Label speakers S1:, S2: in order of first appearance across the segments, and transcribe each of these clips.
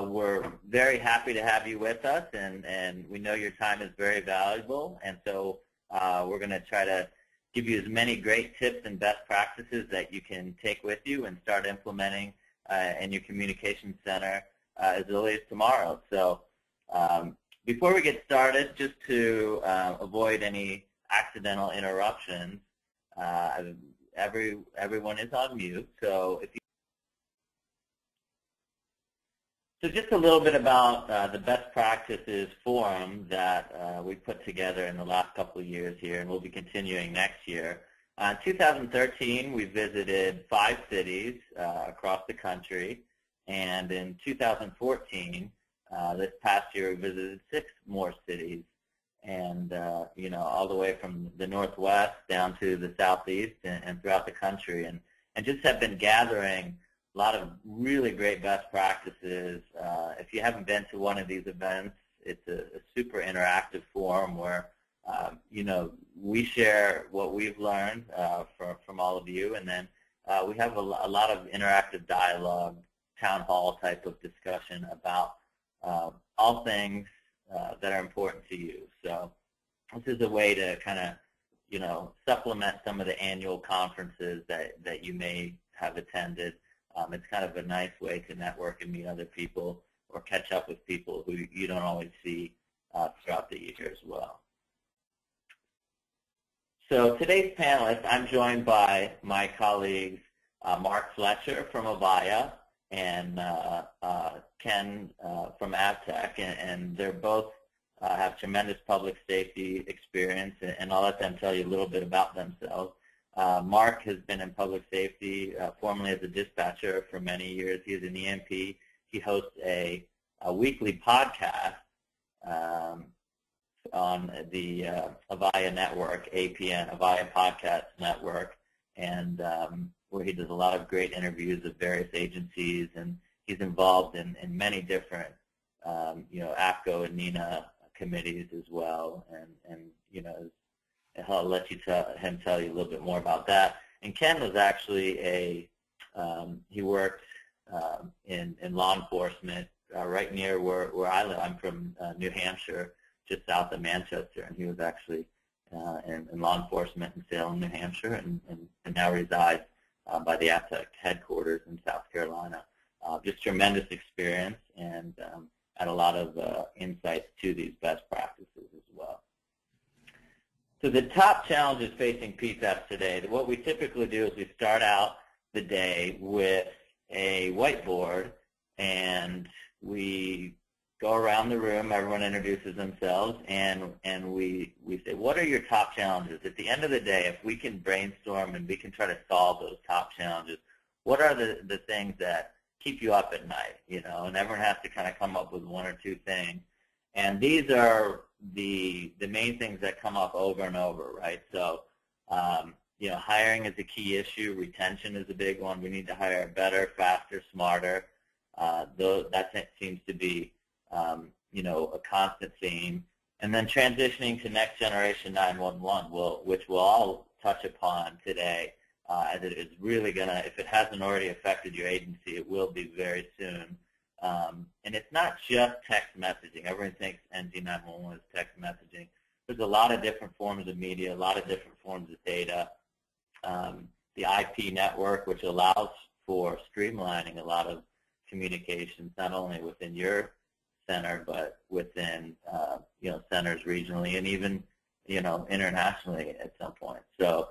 S1: we're very happy to have you with us, and we know your time is very valuable, and so we're going to try to give you as many great tips and best practices that you can take with you and start implementing in your communication center as early as tomorrow. So before we get started, just to avoid any accidental interruptions, everyone is on mute. So just a little bit about the best practices forum that we put together in the last couple of years here, and we'll be continuing next year. In 2013, we visited 5 cities across the country, and in 2014, this past year, we visited 6 more cities, and all the way from the Northwest down to the Southeast and throughout the country, and just have been gathering a lot of really great best practices. If you haven't been to one of these events, it's a super interactive forum where we share what we've learned from all of you, and then we have a lot of interactive dialogue, town hall type of discussion about all things that are important to you. So this is a way to kind of supplement some of the annual conferences that you may have attended. It's kind of a nice way to network and meet other people or catch up with people who you don't always see throughout the year as well. So today's panelists, I'm joined by my colleagues Mark Fletcher from Avaya and Ken from AvTech, and they're both have tremendous public safety experience, and I'll let them tell you a little bit about themselves. Mark has been in public safety, formerly as a dispatcher for many years. He's an EMP. He hosts a weekly podcast on the Avaya Network, APN, Avaya Podcast Network, and where he does a lot of great interviews of various agencies, and he's involved in many different, APCO and NINA committees as well, and I'll let him tell you a little bit more about that. And Ken was actually he worked in law enforcement right near where I live. I'm from New Hampshire, just south of Manchester, and he was actually in law enforcement in Salem, New Hampshire, and now resides by the AvTech headquarters in South Carolina. Just tremendous experience and had a lot of insights to these best practices as well. So the top challenges facing PSAPs today, what we typically do is we start out the day with a whiteboard, and we go around the room, everyone introduces themselves, and we say, what are your top challenges? At the end of the day, if we can brainstorm and we can try to solve those top challenges, what are the things that keep you up at night? And everyone has to kind of come up with 1 or 2 things. And these are the main things that come up over and over, right? So, hiring is a key issue. Retention is a big one. We need to hire better, faster, smarter. That seems to be, a constant theme. And then transitioning to next generation 911, which we'll all touch upon today, as it is really going to, if it hasn't already affected your agency, it will be very soon. And it's not just text messaging. Everyone thinks NG911 is text messaging. There's a lot of different forms of media, a lot of different forms of data. The IP network, which allows for streamlining a lot of communications, not only within your center, but within centers regionally and even internationally at some point. So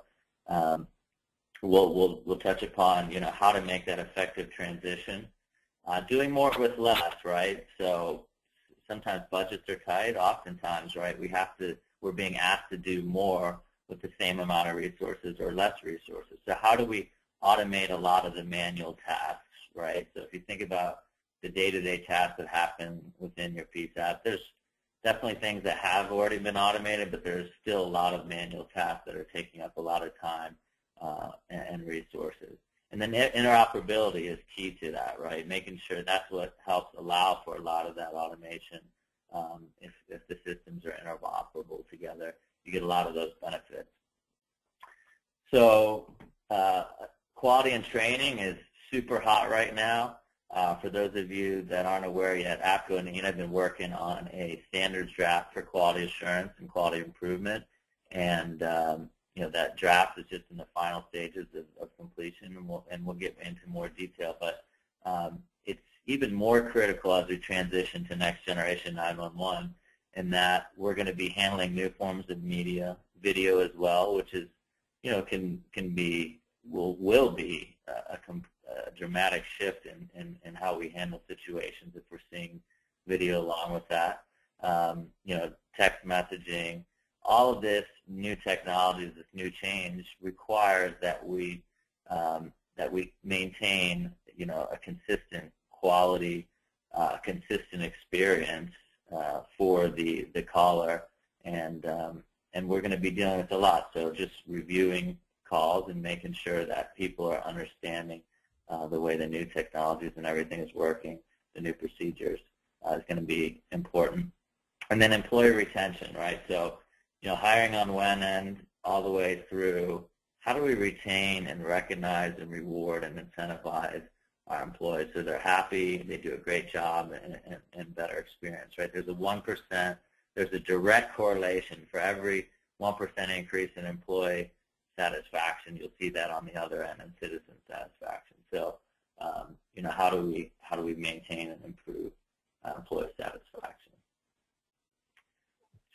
S1: we'll touch upon how to make that effective transition. Doing more with less, right? So sometimes budgets are tight. Oftentimes, right, we're being asked to do more with the same amount of resources or less resources. So how do we automate a lot of the manual tasks, right? So if you think about the day-to-day tasks that happen within your PSAP, there's definitely things that have already been automated, but there's still a lot of manual tasks that are taking up a lot of time and resources. And then interoperability is key to that, right? Making sure that's what helps allow for a lot of that automation. If the systems are interoperable together, you get a lot of those benefits. So quality and training is super hot right now. For those of you that aren't aware yet, APCO and ENA have been working on a standards draft for quality assurance and quality improvement, and that draft is just in the final stages of completion, and we'll get into more detail. But it's even more critical as we transition to next generation 911, in that we're going to be handling new forms of media, video as well, which is will be a dramatic shift in how we handle situations if we're seeing video along with that. Text messaging, all of this new technologies, this new change requires that we maintain a consistent quality, consistent experience for the caller, and we're going to be dealing with a lot. So just reviewing calls and making sure that people are understanding the way the new technologies and everything is working, the new procedures, is going to be important. And then employee retention, right? So, hiring on one end all the way through, how do we retain and recognize and reward and incentivize our employees so they're happy, they do a great job, and better experience, right? There's a direct correlation for every 1% increase in employee satisfaction. You'll see that on the other end in citizen satisfaction. So, how do we maintain and improve employee satisfaction?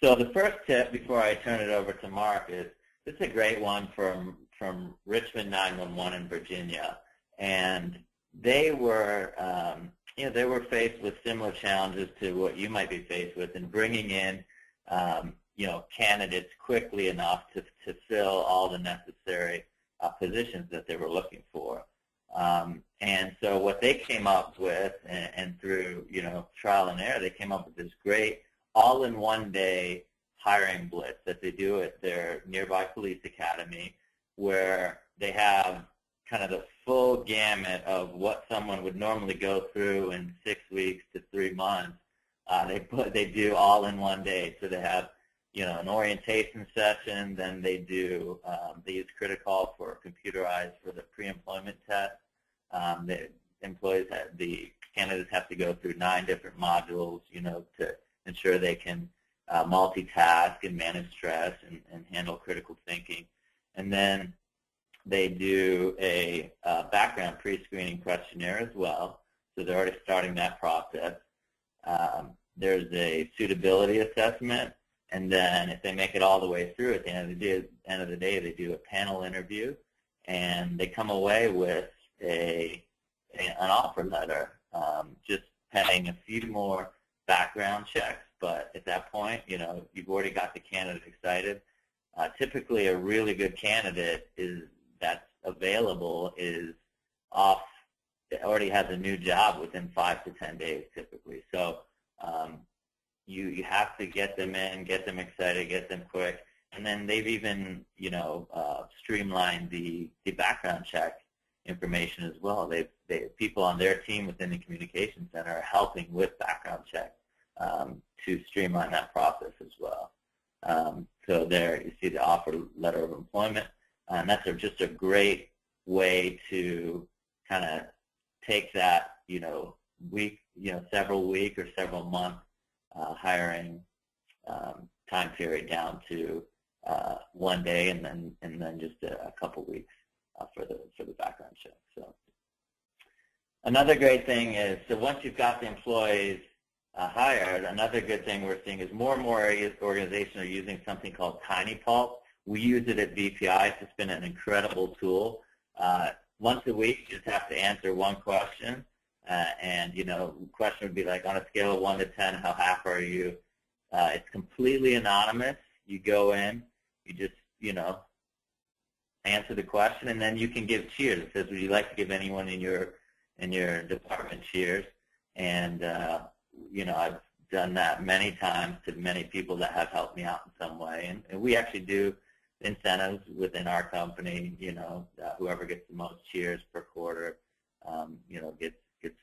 S1: So the first tip before I turn it over to Mark is, this is a great one from Richmond 911 in Virginia, and they were faced with similar challenges to what you might be faced with in bringing in candidates quickly enough to fill all the necessary positions that they were looking for. And so what they came up with, and through trial and error, they came up with this great all-in-one day hiring blitz that they do at their nearby police academy, where they have kind of the full gamut of what someone would normally go through in 6 weeks to 3 months. They do all in one day. So they have an orientation session, then they use Critical for computerized for the pre-employment test. The candidates have to go through 9 different modules, to ensure they can multitask and manage stress and handle critical thinking. And then they do a background pre-screening questionnaire as well, so they're already starting that process. There's a suitability assessment, and then if they make it all the way through, at the end of the day, they do a panel interview, and they come away with an offer letter, just pending a few more background checks. But at that point, you've already got the candidate excited. Typically, a really good candidate that's available is off. It already has a new job within 5 to 10 days, typically. So you have to get them in, get them excited, get them quick, and then they've even streamlined the background check information as well. They people on their team within the communication center are helping with background check to streamline that process as well. So there you see the offer letter of employment, and that's just a great way to kind of take that several week or several month hiring time period down to 1 day, and then just a couple weeks for the background check. So another great thing is, so once you've got the employees hired, another good thing we're seeing is more and more organizations are using something called Tiny Pulse. We use it at VPI. It's been an incredible tool. Once a week, you just have to answer one question, and the question would be like, on a scale of 1 to 10, how happy are you? It's completely anonymous. You go in, you just answer the question, and then you can give cheers. It says, would you like to give anyone in your department cheers? And I've done that many times to many people that have helped me out in some way. And we actually do incentives within our company. Whoever gets the most cheers per quarter, gets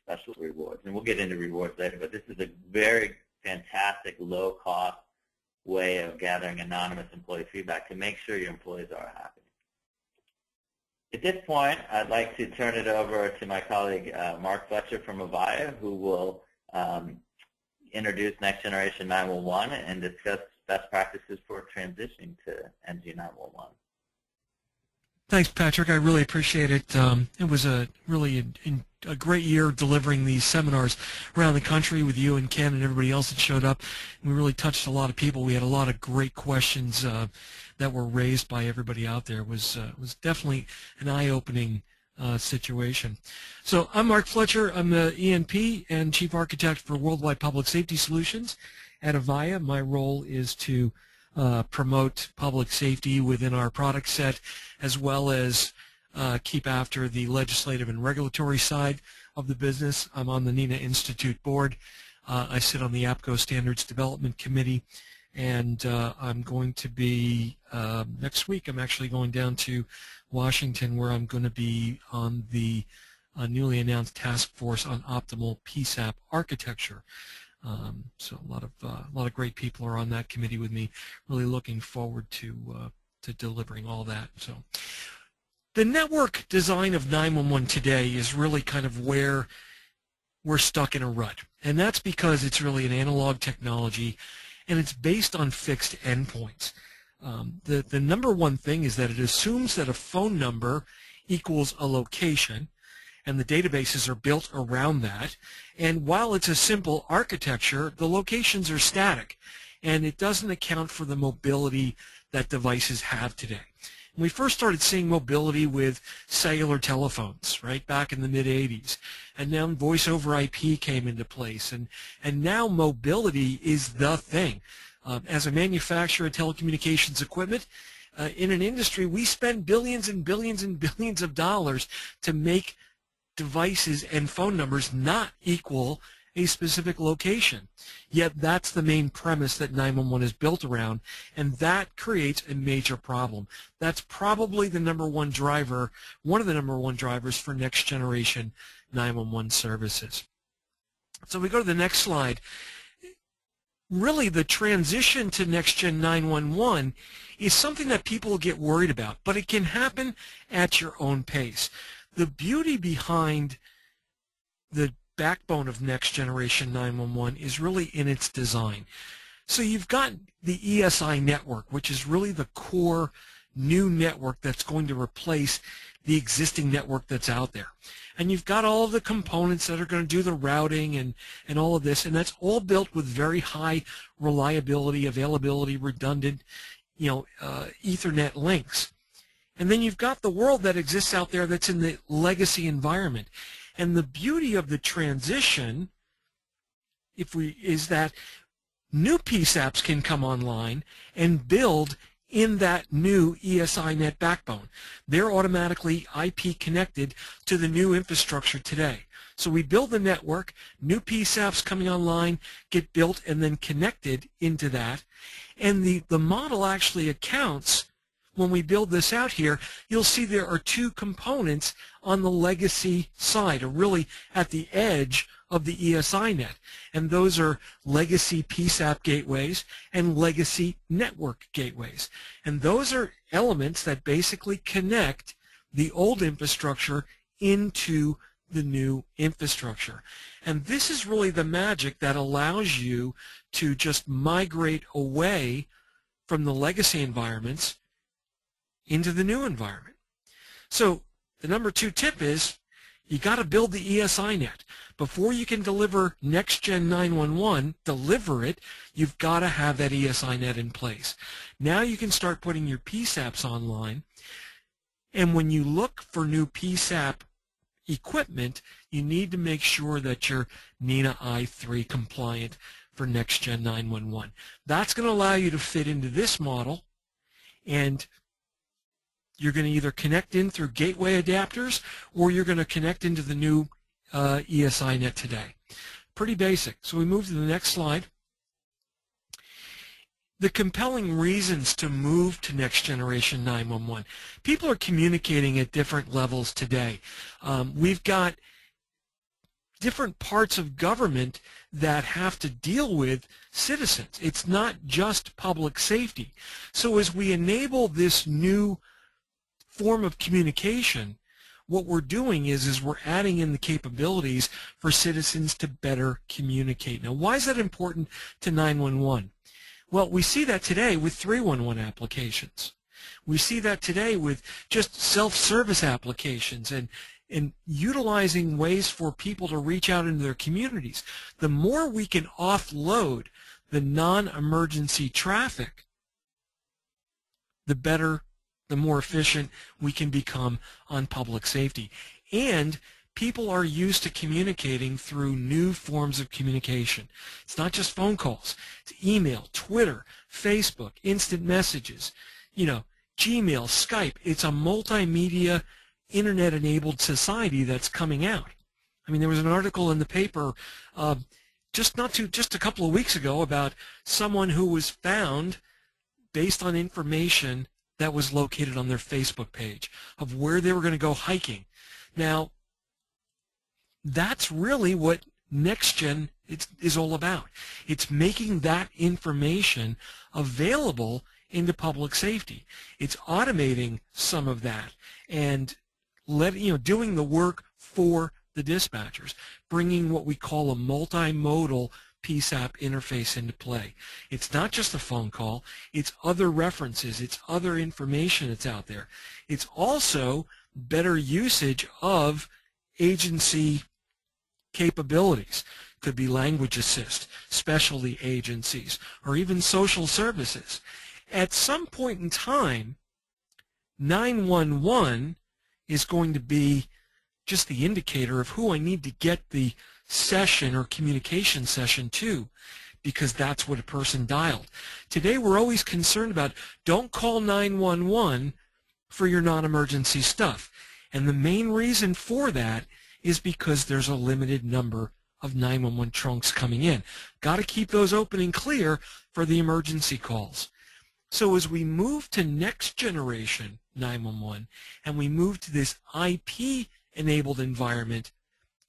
S1: special rewards. And we'll get into rewards later, but this is a very fantastic, low-cost way of gathering anonymous employee feedback to make sure your employees are happy. At this point, I'd like to turn it over to my colleague Mark Fletcher from Avaya, who will introduce Next Generation 911 and discuss best practices for transitioning to NG 911.
S2: Thanks, Patrick. I really appreciate it. It was a great year delivering these seminars around the country with you and Ken and everybody else that showed up. We really touched a lot of people. We had a lot of great questions that were raised by everybody out there. It was definitely an eye-opening situation. So I'm Mark Fletcher. I'm the ENP and Chief Architect for Worldwide Public Safety Solutions at Avaya. My role is to promote public safety within our product set, as well as keep after the legislative and regulatory side of the business. I'm on the NINA Institute board. I sit on the APCO Standards Development Committee, and I'm going to be, next week, I'm actually going down to Washington, where I'm going to be on the newly announced task force on optimal PSAP architecture. So a lot of great people are on that committee with me. Really looking forward to delivering all that. So the network design of 911 today is really kind of where we're stuck in a rut, and that's because it's really an analog technology, and it's based on fixed endpoints. The number one thing is that it assumes that a phone number equals a location, and the databases are built around that. And while it's a simple architecture, the locations are static, and it doesn't account for the mobility that devices have today. And we first started seeing mobility with cellular telephones, right, back in the mid-'80s. And now voice over IP came into place, and now mobility is the thing. As a manufacturer of telecommunications equipment, in an industry, we spend billions and billions and billions of dollars to make devices and phone numbers not equal a specific location. Yet that's the main premise that 911 is built around, and that creates a major problem. That's probably the number one driver, one of the number one drivers for next generation 911 services. So we go to the next slide. Really, the transition to next gen 911 is something that people get worried about, but it can happen at your own pace. The beauty behind the backbone of next generation 911 is really in its design. So you've got the ESI network, which is really the core new network that's going to replace the existing network that's out there. And you've got all of the components that are going to do the routing and all of this, and that's all built with very high reliability, availability, redundant, Ethernet links. And then you've got the world that exists out there that's in the legacy environment. And the beauty of the transition is that new PSAPs can come online and build in that new ESINet backbone. They're automatically IP connected to the new infrastructure today. So we build the network, new PSAPs coming online, get built and then connected into that. And the model actually accounts. When we build this out here, you'll see there are two components on the legacy side, or really at the edge of the ESINet. And those are legacy PSAP gateways and legacy network gateways. And those are elements that basically connect the old infrastructure into the new infrastructure. And this is really the magic that allows you to just migrate away from the legacy environments into the new environment. So the number two tip is you got to build the ESINet. Before you can deliver next gen 911, deliver it, you've got to have that ESINet in place. Now you can start putting your PSAPs online, and when you look for new PSAP equipment, you need to make sure that you're NINA I3 compliant for next gen 911. That's going to allow you to fit into this model, and you're going to either connect in through gateway adapters, or you're going to connect into the new ESINet today. Pretty basic. So we move to the next slide. The compelling reasons to move to next generation 911. People are communicating at different levels today. We've got different parts of government that have to deal with citizens. It's not just public safety. So as we enable this new form of communication, what we're doing is we're adding in the capabilities for citizens to better communicate. Now, why is that important to 911? Well, we see that today with 311 applications. We see that today with just self-service applications and utilizing ways for people to reach out into their communities. The more we can offload the non-emergency traffic, the better, the more efficient we can become on public safety. And people are used to communicating through new forms of communication. It's not just phone calls. It's email, Twitter, Facebook, instant messages, Gmail, Skype. It's a multimedia, internet-enabled society that's coming out. I mean, there was an article in the paper just a couple of weeks ago about someone who was found based on information that was located on their Facebook page of where they were going to go hiking. Now, that's really what NextGen is all about. It's making that information available into public safety. It's automating some of that and doing the work for the dispatchers, bringing what we call a multimodal PSAP interface into play. It's not just a phone call, it's other references, it's other information that's out there. It's also better usage of agency capabilities. Could be language assist, specialty agencies, or even social services. At some point in time, 911 is going to be just the indicator of who I need to get the session or communication session to, because that's what a person dialed. Today we're always concerned about, don't call 911 for your non-emergency stuff. And the main reason for that is because there's a limited number of 911 trunks coming in. Got to keep those open and clear for the emergency calls. So as we move to next generation 911 and we move to this IP-enabled environment,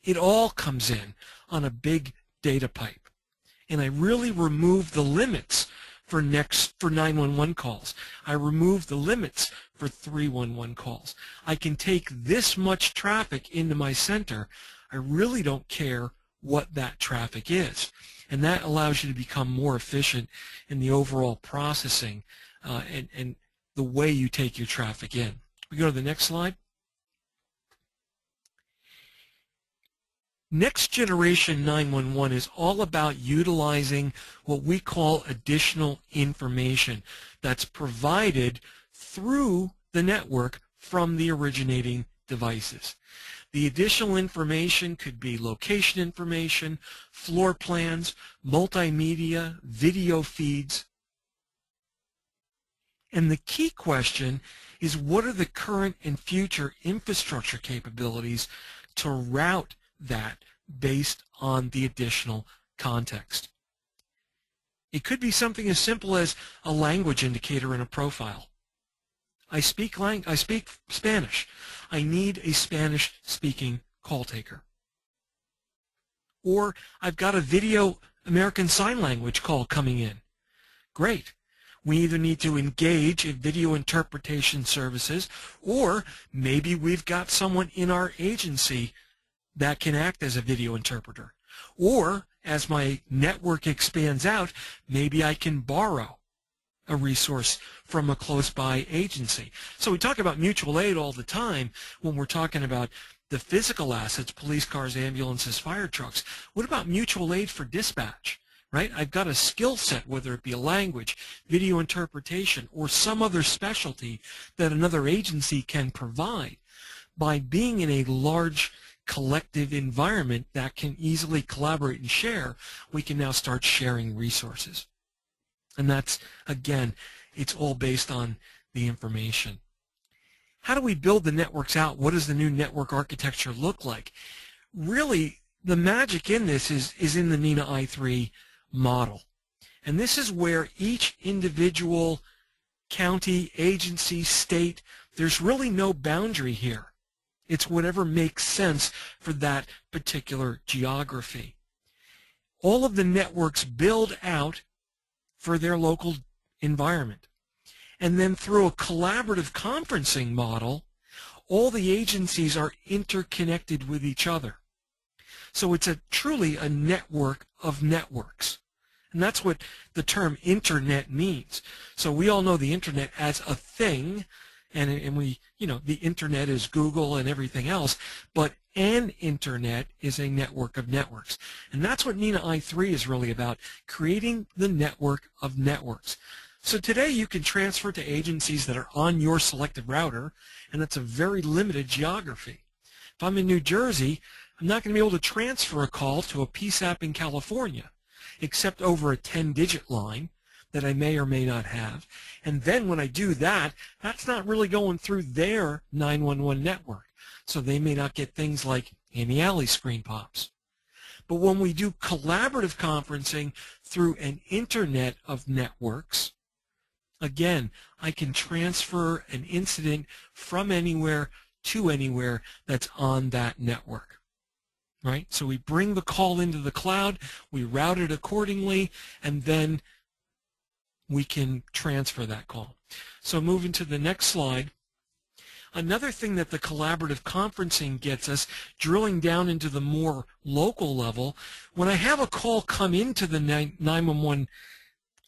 S2: it all comes in on a big data pipe. And I really remove the limits for 911 calls. I remove the limits for 311 calls. I can take this much traffic into my center. I really don't care what that traffic is. And that allows you to become more efficient in the overall processing and the way you take your traffic in. We go to the next slide. Next generation 911 is all about utilizing what we call additional information that's provided through the network from the originating devices. The additional information could be location information, floor plans, multimedia, video feeds. And the key question is, what are the current and future infrastructure capabilities to route that based on the additional context? It could be something as simple as a language indicator in a profile. I speak Spanish. I need a Spanish-speaking call taker. Or I've got a video American Sign Language call coming in. Great. We either need to engage in video interpretation services, or maybe we've got someone in our agency that can act as a video interpreter. Or, as my network expands out, maybe I can borrow a resource from a close-by agency. So we talk about mutual aid all the time when we're talking about the physical assets, police cars, ambulances, fire trucks. What about mutual aid for dispatch? Right? I've got a skill set, whether it be a language, video interpretation, or some other specialty that another agency can provide. By being in a large collective environment that can easily collaborate and share, we can now start sharing resources. And that's, again, it's all based on the information. How do we build the networks out? What does the new network architecture look like? Really, the magic in this is in the NENA i3 model. And this is where each individual county, agency, state, there's really no boundary here. It's whatever makes sense for that particular geography. All of the networks build out for their local environment. And then through a collaborative conferencing model, all the agencies are interconnected with each other. So it's truly a network of networks. And that's what the term internet means. So we all know the internet as a thing, and we, the internet is Google and everything else, but an internet is a network of networks. And that's what NINA I3 is really about, creating the network of networks. So today you can transfer to agencies that are on your selected router, and that's a very limited geography. If I'm in New Jersey, I'm not going to be able to transfer a call to a PSAP in California, except over a 10-digit line that I may or may not have. And then when I do that, that's not really going through their 911 network. So they may not get things like Amy Alley screen pops. But when we do collaborative conferencing through an internet of networks, again, I can transfer an incident from anywhere to anywhere that's on that network. Right? So we bring the call into the cloud, we route it accordingly, and then we can transfer that call. So moving to the next slide, another thing that the collaborative conferencing gets us, drilling down into the more local level, when I have a call come into the 911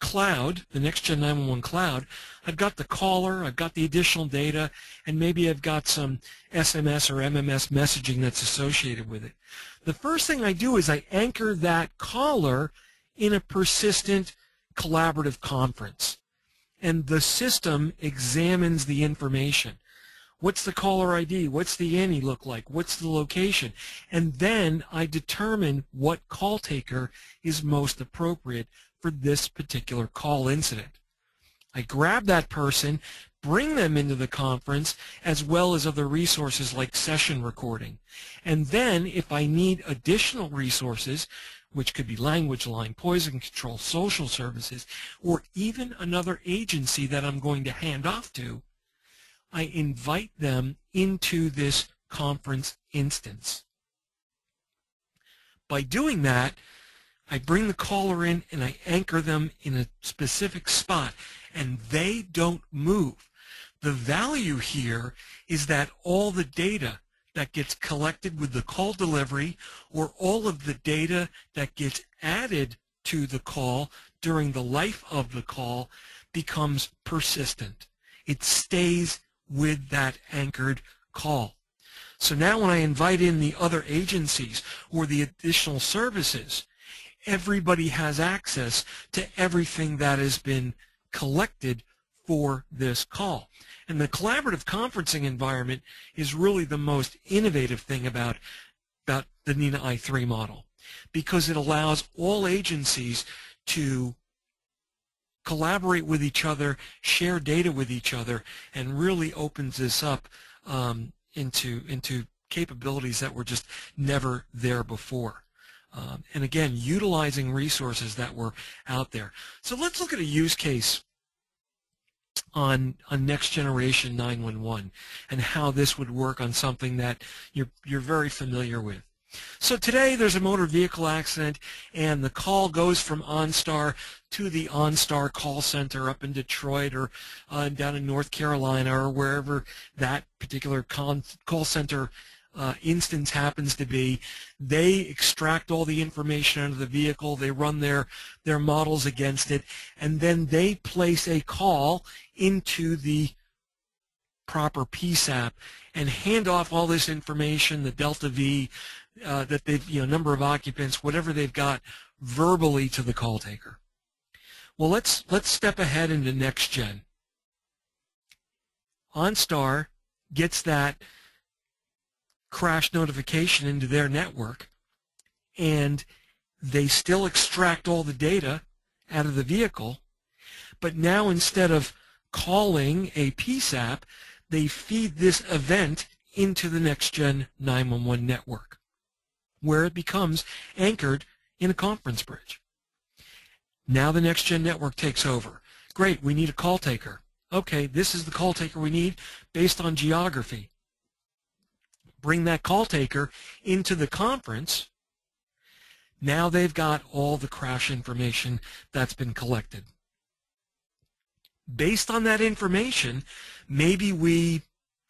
S2: cloud, the next-gen 911 cloud, I've got the caller, I've got the additional data, and maybe I've got some SMS or MMS messaging that's associated with it. The first thing I do is I anchor that caller in a persistent collaborative conference, and the system examines the information. What's the caller ID? What's the ANI look like? What's the location? And then I determine what call taker is most appropriate for this particular call incident. I grab that person, bring them into the conference, as well as other resources like session recording. And then if I need additional resources, which could be language line, poison control, social services, or even another agency that I'm going to hand off to, I invite them into this conference instance. By doing that, I bring the caller in and I anchor them in a specific spot, and they don't move. The value here is that all the data that gets collected with the call delivery, or all of the data that gets added to the call during the life of the call, becomes persistent. It stays with that anchored call. So now when I invite in the other agencies or the additional services, everybody has access to everything that has been collected for this call. And the collaborative conferencing environment is really the most innovative thing about the NINA I3 model, because it allows all agencies to collaborate with each other, share data with each other, and really opens this up into capabilities that were just never there before. And again, utilizing resources that were out there. So let's look at a use case on next generation 911 and how this would work on something that you're very familiar with. So today there's a motor vehicle accident, and the call goes from OnStar to the OnStar call center up in Detroit or down in North Carolina or wherever that particular call center instance happens to be. They extract all the information out of the vehicle, they run their models against it, and then they place a call into the proper PSAP and hand off all this information, the delta V, that they've, number of occupants, whatever they've got, verbally to the call taker. Well, let's step ahead into next gen. OnStar gets that crash notification into their network, and they still extract all the data out of the vehicle, but now instead of calling a PSAP, they feed this event into the next-gen 911 network, where it becomes anchored in a conference bridge. Now the next-gen network takes over. Great, we need a call taker. Okay, this is the call taker we need based on geography. Bring that call taker into the conference. Now they've got all the crash information that's been collected. Based on that information, maybe we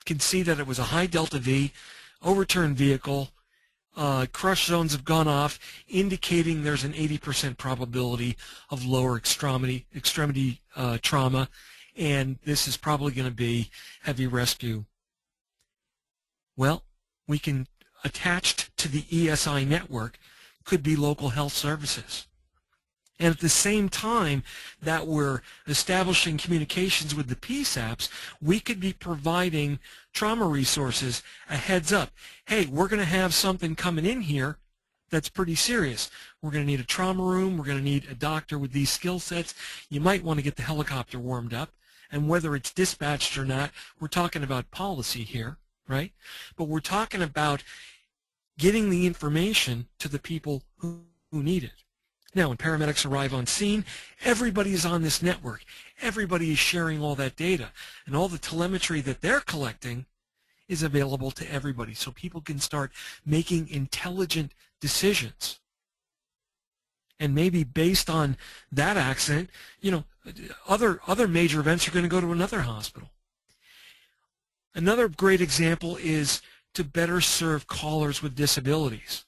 S2: can see that it was a high delta V, overturned vehicle, crush zones have gone off, indicating there's an 80% probability of lower extremity trauma, and this is probably going to be heavy rescue. Well, we can, attached to the ESI network, could be local health services. And at the same time that we're establishing communications with the PSAPs, we could be providing trauma resources a heads up. Hey, we're going to have something coming in here that's pretty serious. We're going to need a trauma room. We're going to need a doctor with these skill sets. You might want to get the helicopter warmed up. And whether it's dispatched or not, we're talking about policy here, right? But we're talking about getting the information to the people who need it. Now, when paramedics arrive on scene, everybody is on this network. Everybody is sharing all that data. And all the telemetry that they're collecting is available to everybody. So people can start making intelligent decisions. And maybe based on that accident, you know, other major events are going to go to another hospital. Another great example is to better serve callers with disabilities.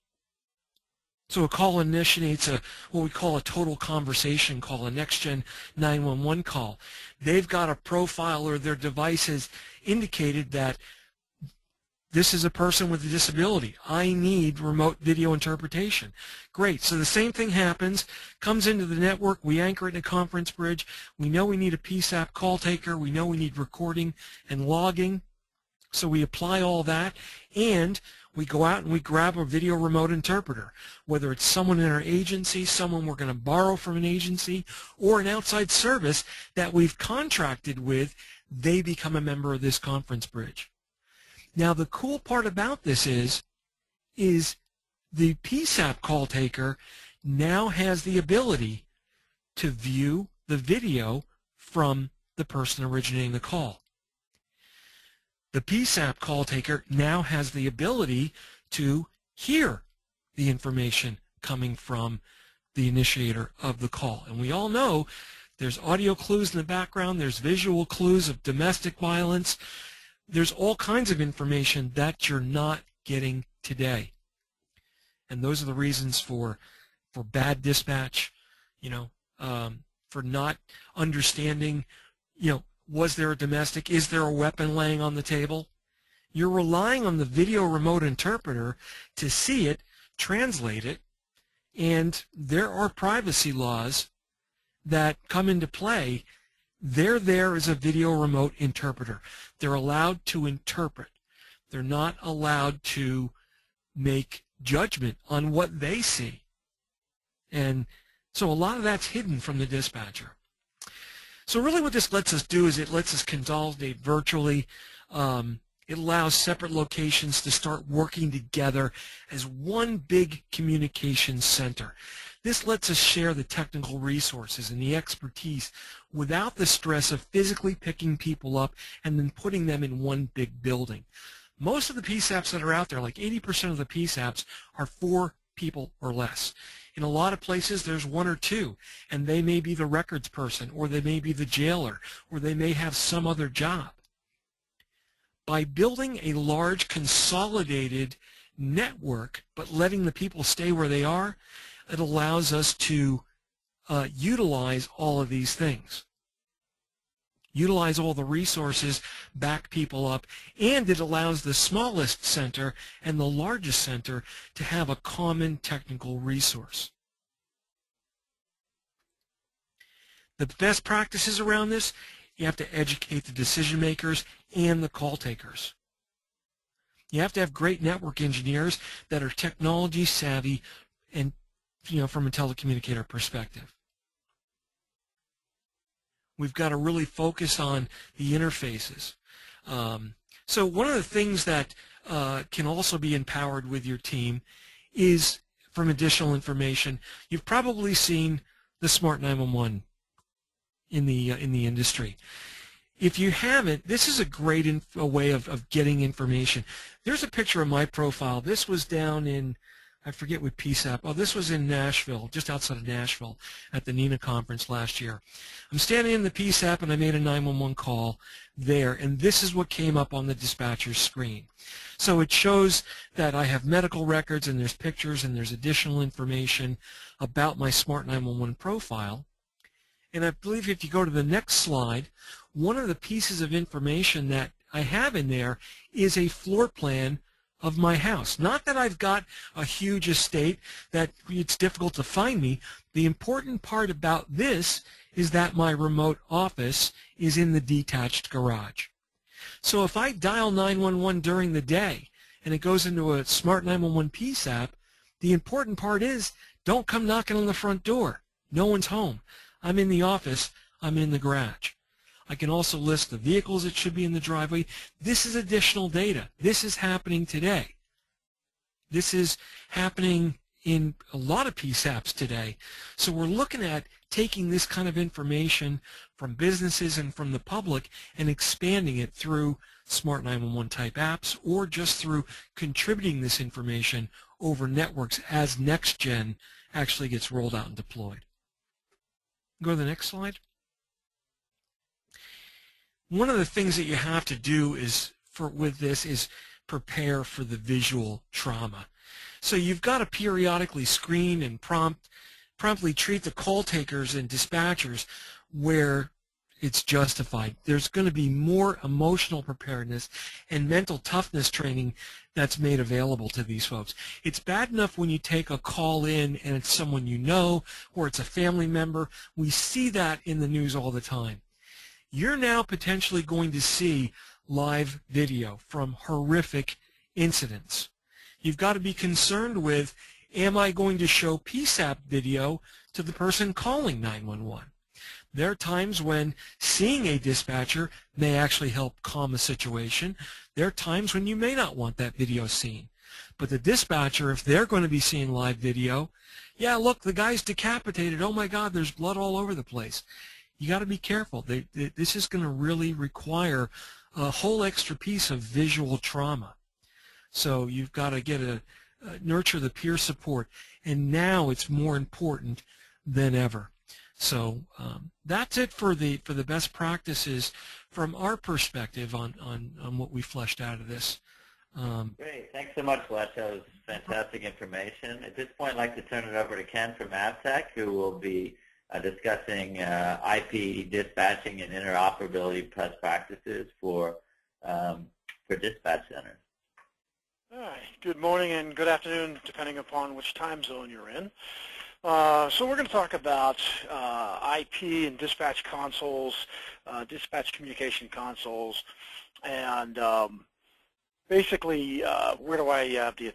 S2: So a call initiates what we call a total conversation call, a next-gen 911 call. They've got a profile, or their device has indicated that this is a person with a disability. I need remote video interpretation. Great. So the same thing happens, comes into the network. We anchor it in a conference bridge. We know we need a PSAP call taker. We know we need recording and logging. So we apply all that, and we go out and we grab a video remote interpreter, whether it's someone in our agency, someone we're going to borrow from an agency, or an outside service that we've contracted with. They become a member of this conference bridge. Now, the cool part about this is the PSAP call taker now has the ability to view the video from the person originating the call. The PSAP call taker now has the ability to hear the information coming from the initiator of the call. And we all know there's audio clues in the background, there's visual clues of domestic violence, there's all kinds of information that you're not getting today. And those are the reasons for bad dispatch, you know, for not understanding, you know, was there a domestic? Is there a weapon laying on the table? You're relying on the video remote interpreter to see it, translate it, and there are privacy laws that come into play. They're there as a video remote interpreter. They're allowed to interpret. They're not allowed to make judgment on what they see. And so a lot of that's hidden from the dispatcher. So really what this lets us do is it lets us consolidate virtually. It allows separate locations to start working together as one big communications center. This lets us share the technical resources and the expertise without the stress of physically picking people up and then putting them in one big building. Most of the PSAPs that are out there, like 80% of the PSAPs, are 4 people or less. In a lot of places, there's 1 or 2, and they may be the records person, or they may be the jailer, or they may have some other job. By building a large consolidated network, but letting the people stay where they are, it allows us to utilize all of these things. Utilize all the resources, back people up, and it allows the smallest center and the largest center to have a common technical resource. The best practices around this, you have to educate the decision makers and the call takers. You have to have great network engineers that are technology savvy and, you know, from a telecommunicator perspective. We've got to really focus on the interfaces. So one of the things that can also be empowered with your team is from additional information. You've probably seen the Smart 911 in the industry. If you haven't, this is a great way of getting information. There's a picture of my profile. This was down in I forget what PSAP. Oh, this was in Nashville, just outside of Nashville, at the NENA conference last year. I'm standing in the PSAP, and I made a 911 call there, and this is what came up on the dispatcher's screen. So it shows that I have medical records, and there's pictures, and there's additional information about my Smart 911 profile. And I believe if you go to the next slide, one of the pieces of information that I have in there is a floor plan of my house. Not that I've got a huge estate that it's difficult to find me. The important part about this is that my remote office is in the detached garage. So if I dial 911 during the day and it goes into a Smart 911 PSAP, the important part is don't come knocking on the front door. No one's home. I'm in the office. I'm in the garage. I can also list the vehicles that should be in the driveway. This is additional data. This is happening today. This is happening in a lot of PSAPs today. So we're looking at taking this kind of information from businesses and from the public and expanding it through Smart 911 type apps, or just through contributing this information over networks as NextGen actually gets rolled out and deployed. Go to the next slide. One of the things that you have to do with this is prepare for the visual trauma. So you've got to periodically screen and promptly treat the call takers and dispatchers where it's justified. There's going to be more emotional preparedness and mental toughness training that's made available to these folks. It's bad enough when you take a call in and it's someone you know or it's a family member. We see that in the news all the time. You're now potentially going to see live video from horrific incidents. You've got to be concerned with, am I going to show PSAP video to the person calling 911? There are times when seeing a dispatcher may actually help calm a situation. There are times when you may not want that video seen. But the dispatcher, if they're going to be seeing live video, yeah, look, the guy's decapitated. Oh my God, there's blood all over the place. You got to be careful. This is going to really require a whole extra piece of visual trauma. So you've got to nurture the peer support, and now it's more important than ever. So that's it for the best practices from our perspective on what we fleshed out of this.
S1: Great. Thanks so much, Fletch. That was fantastic information. At this point, I'd like to turn it over to Ken from AvTech, who will be discussing IP dispatching and interoperability best practices for dispatch centers.
S3: All right. Good morning and good afternoon, depending upon which time zone you're in. So we're going to talk about IP and dispatch consoles, dispatch communication consoles, and basically where do I have the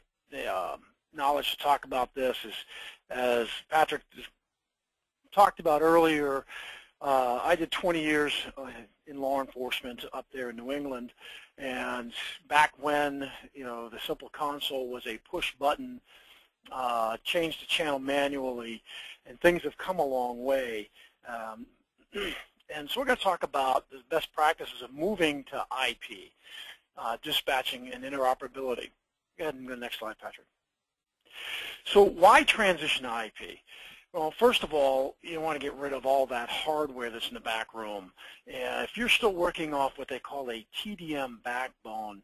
S3: knowledge to talk about this is, as Patrick talked about earlier, I did 20 years in law enforcement up there in New England, and back when, the simple console was a push button, change the channel manually, and things have come a long way. And so we're going to talk about the best practices of moving to IP, dispatching and interoperability. Go ahead and go to the next slide, Patrick. So why transition to IP? Well, first of all, you want to get rid of all that hardware that's in the back room. If you're still working off what they call a TDM backbone,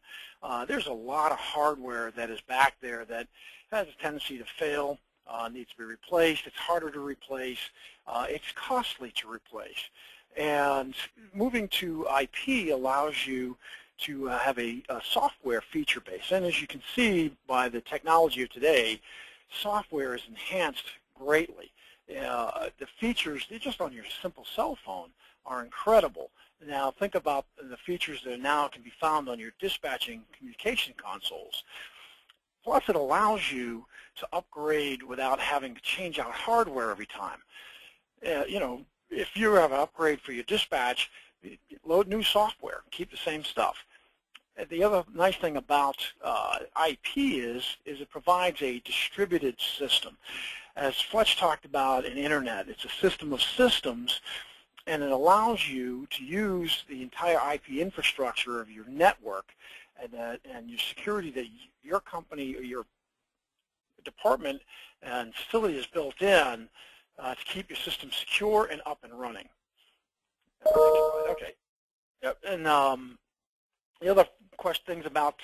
S3: there's a lot of hardware that is back there that has a tendency to fail, needs to be replaced. It's harder to replace. It's costly to replace. And moving to IP allows you to have a software feature base. And as you can see by the technology of today, software is enhanced greatly. The features, just on your simple cell phone, are incredible. Now think about the features that now can be found on your dispatching communication consoles. Plus it allows you to upgrade without having to change out hardware every time. If you have an upgrade for your dispatch, load new software, keep the same stuff. The other nice thing about IP is it provides a distributed system. As Fletch talked about in Internet, it's a system of systems, and it allows you to use the entire IP infrastructure of your network and your security that your company or your department and facility is built in to keep your system secure and up and running. Okay. Yep. And the other things about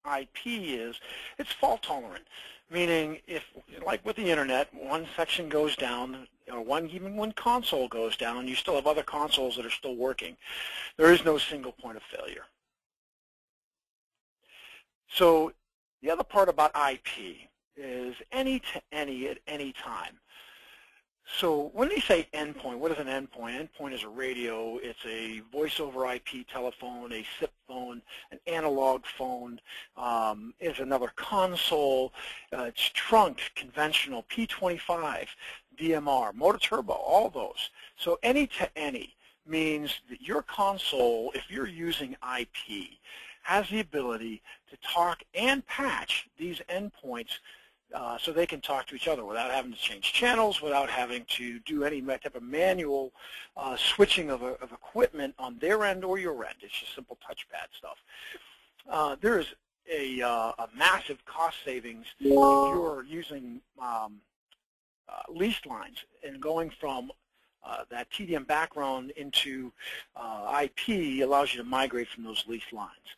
S3: IP is it's fault tolerant, meaning if, like with the internet, one section goes down, or even one console goes down, you still have other consoles that are still working. There is no single point of failure. So the other part about IP is any to any at any time. So when they say endpoint, what is an endpoint? Endpoint is a radio. It's a voice over IP telephone, a SIP phone, an analog phone. It's another console. It's trunked, conventional, P25, DMR, motor turbo, all those. So any to any means that your console, if you're using IP, has the ability to talk and patch these endpoints so they can talk to each other without having to change channels, without having to do any type of manual switching of equipment on their end or your end. It's just simple touchpad stuff. There is a massive cost savings if you're using leased lines and going from that TDM background into IP allows you to migrate from those leased lines.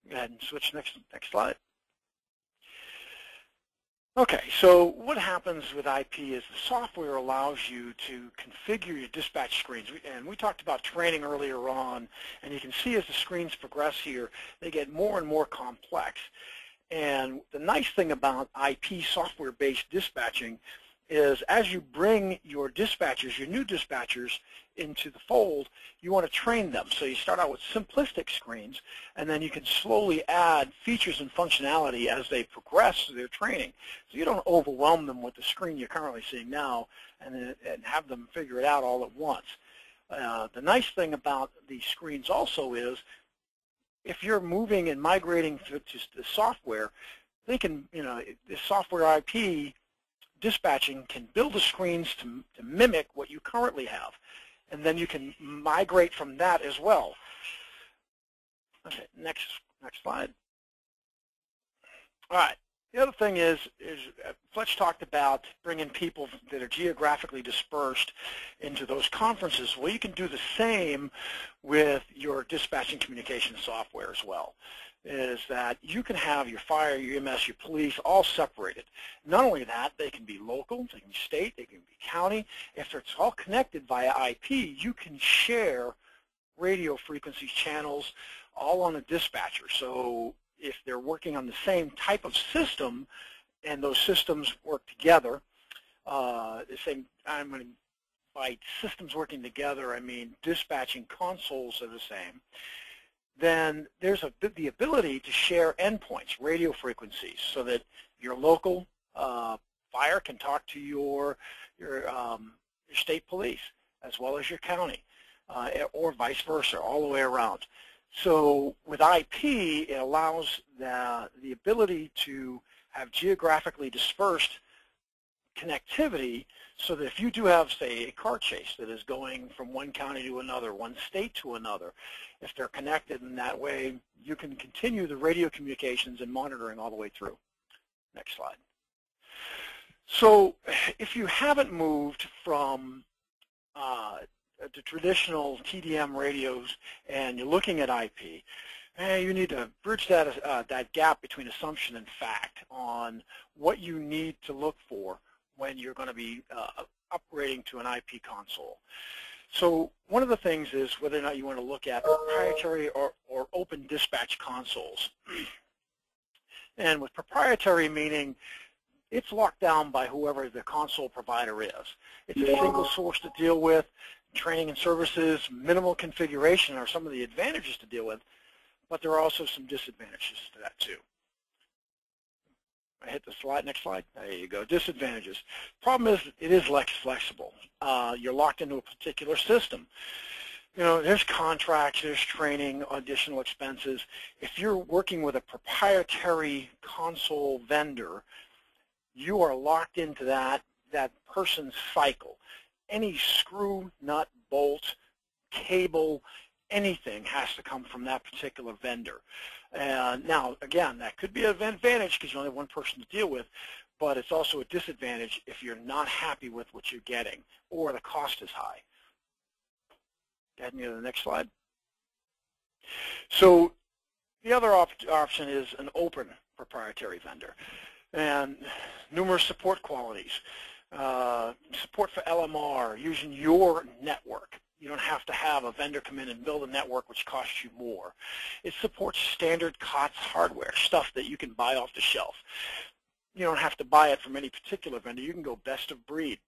S3: Go ahead and switch next slide. Okay, so what happens with IP is the software allows you to configure your dispatch screens. And we talked about training earlier on, and you can see as the screens progress here, they get more and more complex. And the nice thing about IP software-based dispatching is as you bring your dispatchers, your new dispatchers, into the fold, you want to train them. So you start out with simplistic screens, and then you can slowly add features and functionality as they progress through their training. So you don't overwhelm them with the screen you're currently seeing now and have them figure it out all at once. The nice thing about these screens also is if you're moving and migrating to the software, they can, the software IP dispatching can build the screens to mimic what you currently have, and then you can migrate from that as well. Okay, next slide. All right, the other thing is Fletch talked about bringing people that are geographically dispersed into those conferences. Well, you can do the same with your dispatching communication software as well. Is that you can have your fire, your EMS, your police all separated. Not only that, they can be local, they can be state, they can be county. If it's all connected via IP, you can share radio frequency channels all on a dispatcher. So if they're working on the same type of system and those systems work together, the same time, by systems working together, I mean dispatching consoles are the same, then there's the ability to share endpoints, radio frequencies, so that your local fire can talk to your state police as well as your county, or vice versa, all the way around. So with IP, it allows the ability to have geographically dispersed connectivity, so that if you do have, say, a car chase that is going from one county to another, one state to another, if they're connected in that way, you can continue the radio communications and monitoring all the way through. Next slide. So if you haven't moved from the traditional TDM radios and you're looking at IP, you need to bridge that gap between assumption and fact on what you need to look for when you're going to be upgrading to an IP console. So one of the things is whether or not you want to look at proprietary or open dispatch consoles. And with proprietary meaning it's locked down by whoever the console provider is. It's a single source to deal with. Training and services, minimal configuration are some of the advantages to deal with, but there are also some disadvantages to that too. I hit the slide, next slide. There you go, disadvantages. Problem is it is less flexible. You're locked into a particular system. There's contracts, there's training, additional expenses. If you're working with a proprietary console vendor, you are locked into that person's cycle. Any screw, nut, bolt, cable, anything has to come from that particular vendor. And now, again, that could be an advantage because you only have one person to deal with, but it's also a disadvantage if you're not happy with what you're getting or the cost is high. Go ahead and go to the next slide. So the other option is an open proprietary vendor, and numerous support qualities. Support for LMR, using your network. You don't have to have a vendor come in and build a network which costs you more. It supports standard COTS hardware, stuff that you can buy off the shelf. You don't have to buy it from any particular vendor. You can go best of breed.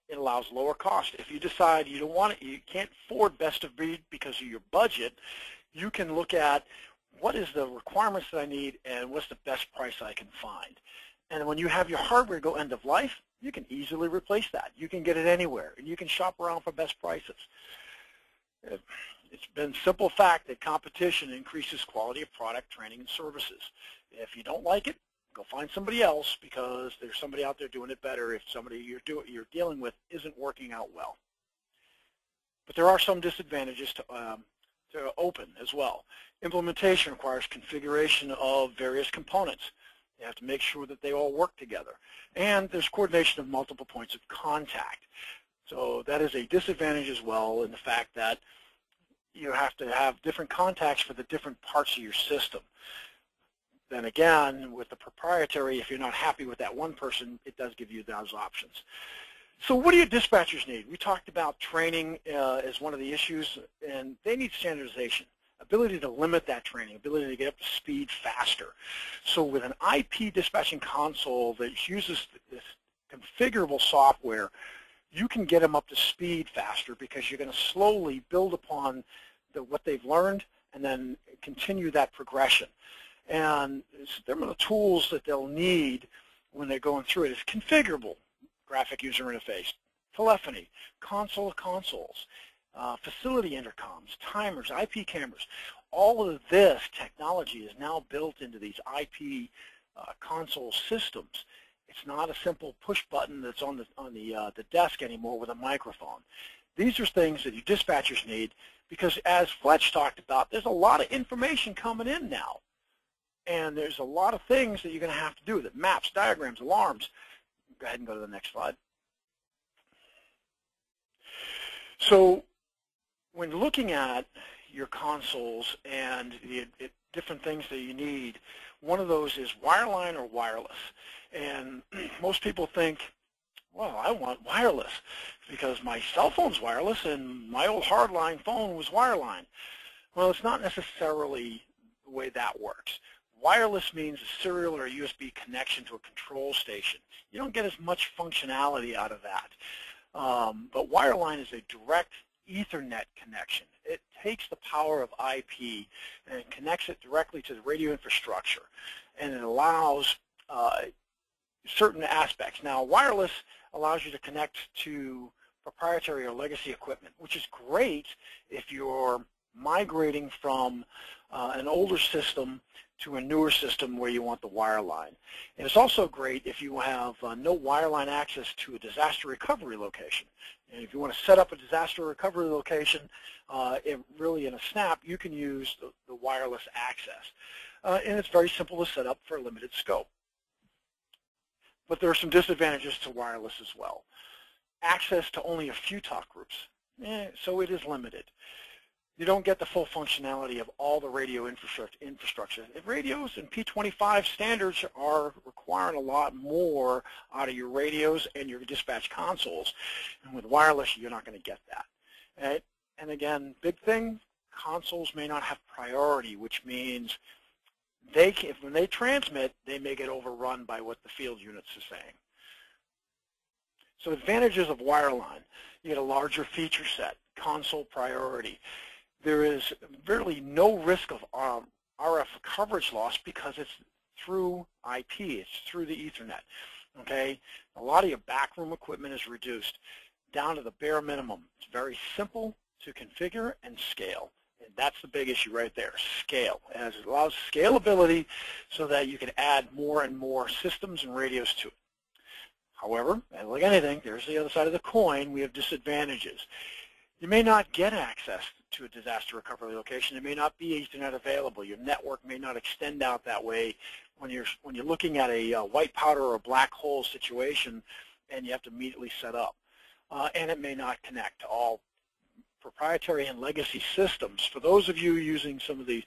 S3: It allows lower cost. If you decide you don't want it, you can't afford best of breed because of your budget, you can look at what is the requirements that I need and what's the best price I can find. And when you have your hardware go end of life, you can easily replace that. You can get it anywhere, and you can shop around for best prices. It's been a simple fact that competition increases quality of product, training, and services. If you don't like it, go find somebody else because there's somebody out there doing it better if somebody you're dealing with isn't working out well. But there are some disadvantages to open as well. Implementation requires configuration of various components. You have to make sure that they all work together. And there's coordination of multiple points of contact. So that is a disadvantage as well in the fact that you have to have different contacts for the different parts of your system. Then again, with the proprietary, if you're not happy with that one person, it does give you those options. So what do your dispatchers need? We talked about training as one of the issues, and they need standardization. Ability to limit that training, ability to get up to speed faster. So with an IP dispatching console that uses this configurable software, you can get them up to speed faster because you're going to slowly build upon what they've learned and then continue that progression. And some of the tools that they'll need when they're going through it is configurable graphic user interface, telephony, console of consoles, facility intercoms, timers, IP cameras. All of this technology is now built into these IP console systems. It's not a simple push button that's on the desk anymore with a microphone. These are things that your dispatchers need because, as Fletch talked about, there's a lot of information coming in now. And there's a lot of things that you're going to have to do with it. Maps, diagrams, alarms. Go ahead and go to the next slide. So when looking at your consoles and the different things that you need, one of those is wireline or wireless. And most people think, well, I want wireless because my cell phone's wireless and my old hardline phone was wireline. Well, it's not necessarily the way that works. Wireless means a serial or a USB connection to a control station. You don't get as much functionality out of that. But wireline is a direct Ethernet connection. It takes the power of IP and it connects it directly to the radio infrastructure, and it allows certain aspects. Now, wireless allows you to connect to proprietary or legacy equipment, which is great if you're migrating from an older system to a newer system where you want the wireline. And it's also great if you have no wireline access to a disaster recovery location. And if you want to set up a disaster recovery location, really in a snap, you can use the wireless access. And it's very simple to set up for a limited scope. But there are some disadvantages to wireless as well. Access to only a few talk groups, so it is limited. You don't get the full functionality of all the radio infrastructure. Radios and P25 standards are requiring a lot more out of your radios and your dispatch consoles. And with wireless, you're not going to get that. Right? And again, big thing, consoles may not have priority, which means when they transmit, they may get overrun by what the field units are saying. So advantages of wireline: you get a larger feature set, console priority. There is really no risk of RF coverage loss because it's through IP, it's through the Ethernet. Okay, a lot of your backroom equipment is reduced down to the bare minimum. It's very simple to configure and scale. And that's the big issue right there, scale. As it allows scalability so that you can add more and more systems and radios to it. However, like anything, there's the other side of the coin. We have disadvantages. You may not get access to a disaster recovery location. There may not be Ethernet available. Your network may not extend out that way when you're looking at a white powder or a black hole situation, and you have to immediately set up. And it may not connect to all proprietary and legacy systems. For those of you using some of these,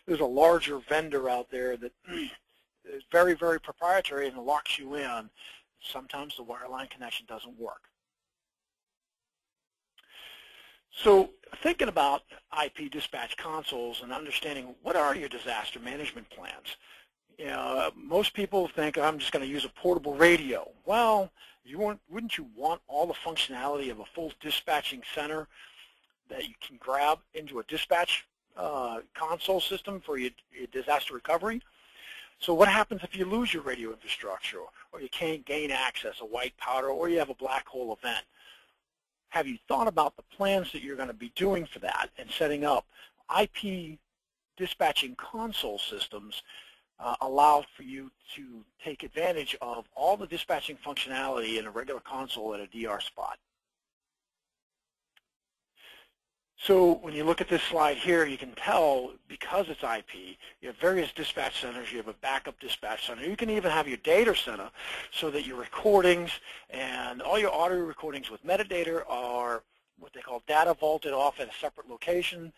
S3: there's a larger vendor out there that is very, very proprietary and locks you in. Sometimes the wireline connection doesn't work. So thinking about IP dispatch consoles and understanding what are your disaster management plans. You know, most people think I'm just going to use a portable radio. Well, wouldn't you want all the functionality of a full dispatching center that you can grab into a dispatch console system for your disaster recovery? So what happens if you lose your radio infrastructure, or you can't gain access, a white powder, or you have a black hole event? Have you thought about the plans that you're going to be doing for that and setting up? IP dispatching console systems allow for you to take advantage of all the dispatching functionality in a regular console at a DR spot. So when you look at this slide here, you can tell because it's IP, you have various dispatch centers, you have a backup dispatch center. You can even have your data center so that your recordings and all your audio recordings with metadata are what they call data vaulted off at a separate location,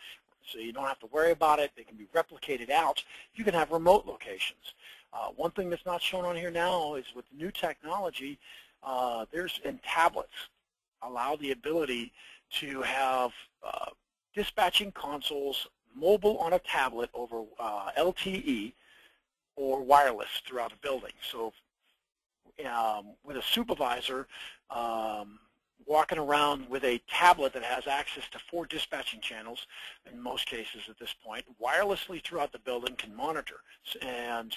S3: so you don't have to worry about it. They can be replicated out. You can have remote locations. One thing that's not shown on here now is with new technology, and tablets allow the ability to have dispatching consoles mobile on a tablet over LTE or wireless throughout the building. So with a supervisor walking around with a tablet that has access to 4 dispatching channels, in most cases at this point, wirelessly throughout the building can monitor. And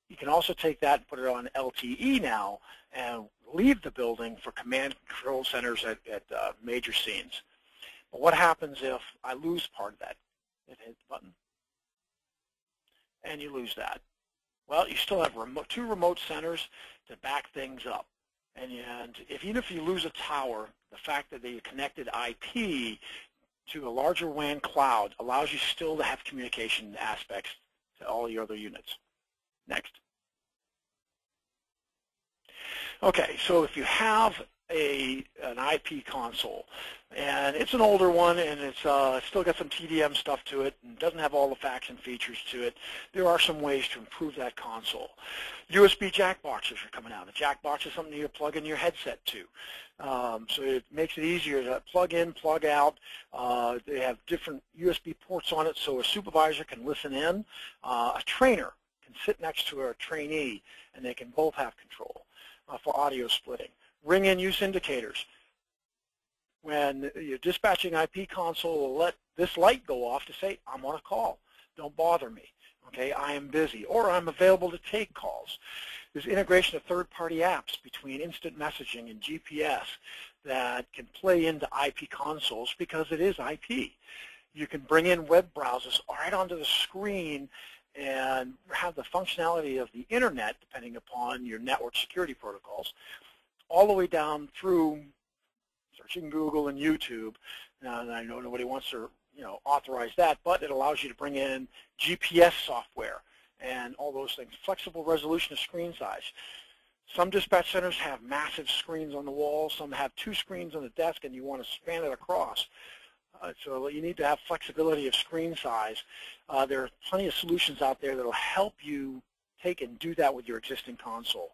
S3: you can also take that and put it on LTE now and leave the building for command and control centers at major scenes. But what happens if I lose part of that? Hit the button. And you lose that. Well, you still have 2 remote centers to back things up. And even if you lose a tower, the fact that they connected IP to a larger WAN cloud allows you still to have communication aspects to all your other units. Next. Okay, so if you have an IP console, and it's an older one, and it's still got some TDM stuff to it, and doesn't have all the facts and features to it, there are some ways to improve that console. USB jack boxes are coming out. A jack box is something you plug in your headset to. So it makes it easier to plug in, plug out. They have different USB ports on it, so a supervisor can listen in. A trainer can sit next to a trainee, and they can both have control for audio splitting. Ring-in use indicators. When you're dispatching IP console will let this light go off to say, I'm on a call. Don't bother me. Okay, I am busy, or I'm available to take calls. There's integration of third-party apps between instant messaging and GPS that can play into IP consoles because it is IP. You can bring in web browsers right onto the screen and have the functionality of the internet, depending upon your network security protocols, all the way down through searching Google and YouTube. Now, and I know nobody wants to authorize that, but it allows you to bring in GPS software and all those things. Flexible resolution of screen size. Some dispatch centers have massive screens on the wall. Some have 2 screens on the desk, and you want to span it across. So you need to have flexibility of screen size. There are plenty of solutions out there that will help you take and do that with your existing console.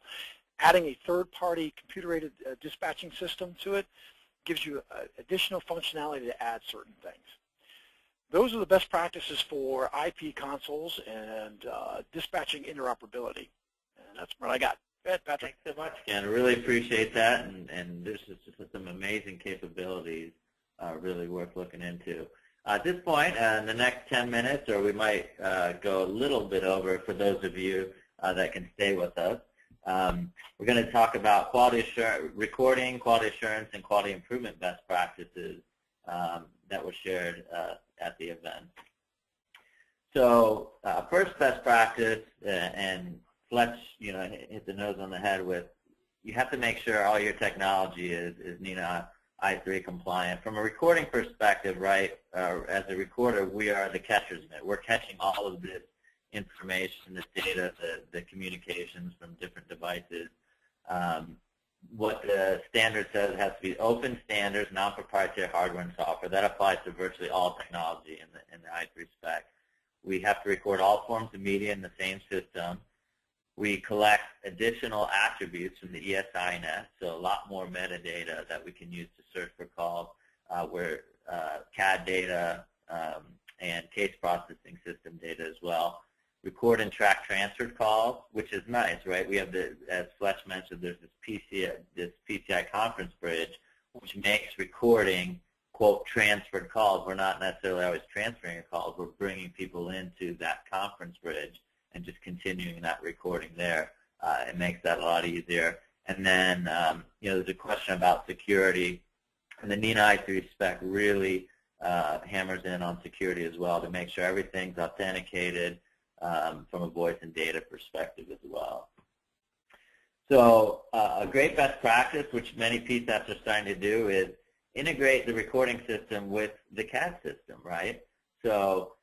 S3: Adding a third-party computer-aided dispatching system to it gives you additional functionality to add certain things. Those are the best practices for IP consoles and dispatching interoperability. And that's what I got. Go ahead, Patrick.
S1: Thanks so much, Ken. I really appreciate that, and there's just some amazing capabilities really worth looking into. At this point, in the next 10 minutes, or we might go a little bit over for those of you that can stay with us, we're going to talk about quality recording, quality assurance, and quality improvement best practices that were shared at the event. So first best practice, and Fletch hit the nose on the head with, you have to make sure all your technology is I3 compliant. From a recording perspective, right, as a recorder, we are the catcher's mitt. We're catching all of this information, this data, the communications from different devices. What the standard says, it has to be open standards, non-proprietary hardware and software. That applies to virtually all technology in the I3 spec. We have to record all forms of media in the same system. We collect additional attributes from the ESINet, so a lot more metadata that we can use to search for calls, where CAD data and case processing system data as well. Record and track transferred calls, which is nice, right? We have as Fletch mentioned, there's this PCI conference bridge, which makes recording, quote, transferred calls. We're not necessarily always transferring calls. We're bringing people into that conference bridge and just continuing that recording there. It makes that a lot easier. And then, there's a question about security, and the NINA I3 spec really hammers in on security as well to make sure everything's authenticated from a voice and data perspective as well. So a great best practice, which many PSAPs are starting to do, is integrate the recording system with the CAD system, right? So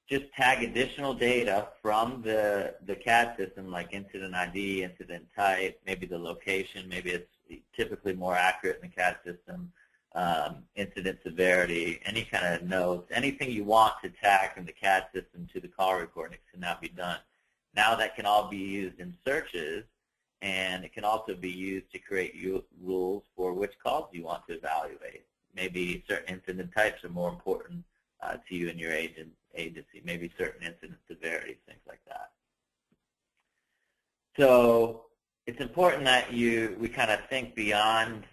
S1: just tag additional data from the CAD system, like incident ID, incident type, maybe the location, maybe it's typically more accurate in the CAD system, incident severity, any kind of notes, anything you want to tag from the CAD system to the call recording can now be done. Now that can all be used in searches, and it can also be used to create rules for which calls you want to evaluate. Maybe certain incident types are more important to you and your agency, maybe certain incident severities, things like that. So it's important that we kind of think beyond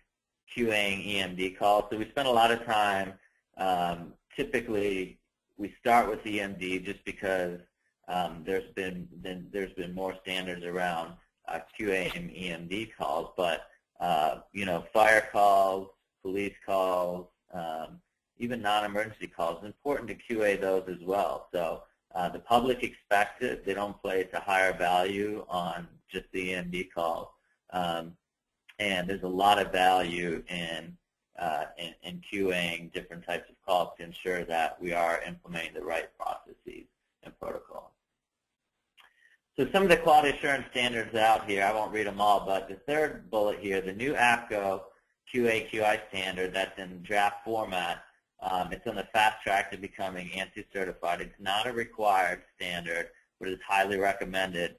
S1: QAing EMD calls. So we spend a lot of time, typically we start with EMD just because there's been more standards around QAing EMD calls, but fire calls, police calls, even non-emergency calls, it's important to QA those as well. So the public expects it. They don't place a higher value on just the EMD calls. And there's a lot of value in QAing different types of calls to ensure that we are implementing the right processes and protocols. So some of the quality assurance standards out here, I won't read them all, but the third bullet here, the new APCO QA/QI standard that's in draft format, it's on the fast track to becoming ANSI certified. It's not a required standard, but it's highly recommended.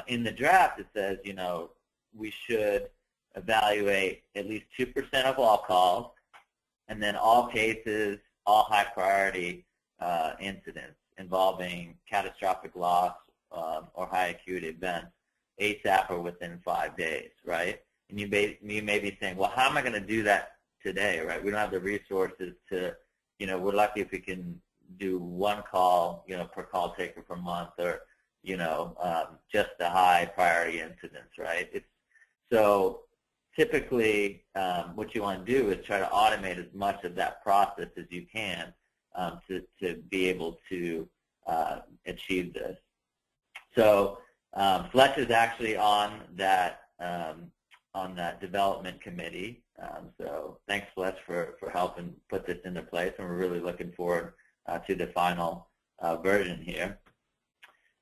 S1: In the draft, it says, we should evaluate at least 2% of all calls, and then all cases, all high priority incidents involving catastrophic loss or high acuity events ASAP or within 5 days, right? And you may be saying, well, how am I going to do that today, right? We don't have the resources to, we're lucky if we can do one call, per call taker per month, or, just the high priority incidents, right? So typically what you want to do is try to automate as much of that process as you can to be able to achieve this. So Fletch is actually on that development committee. So thanks, Fletch, for helping put this into place, and we're really looking forward to the final version here.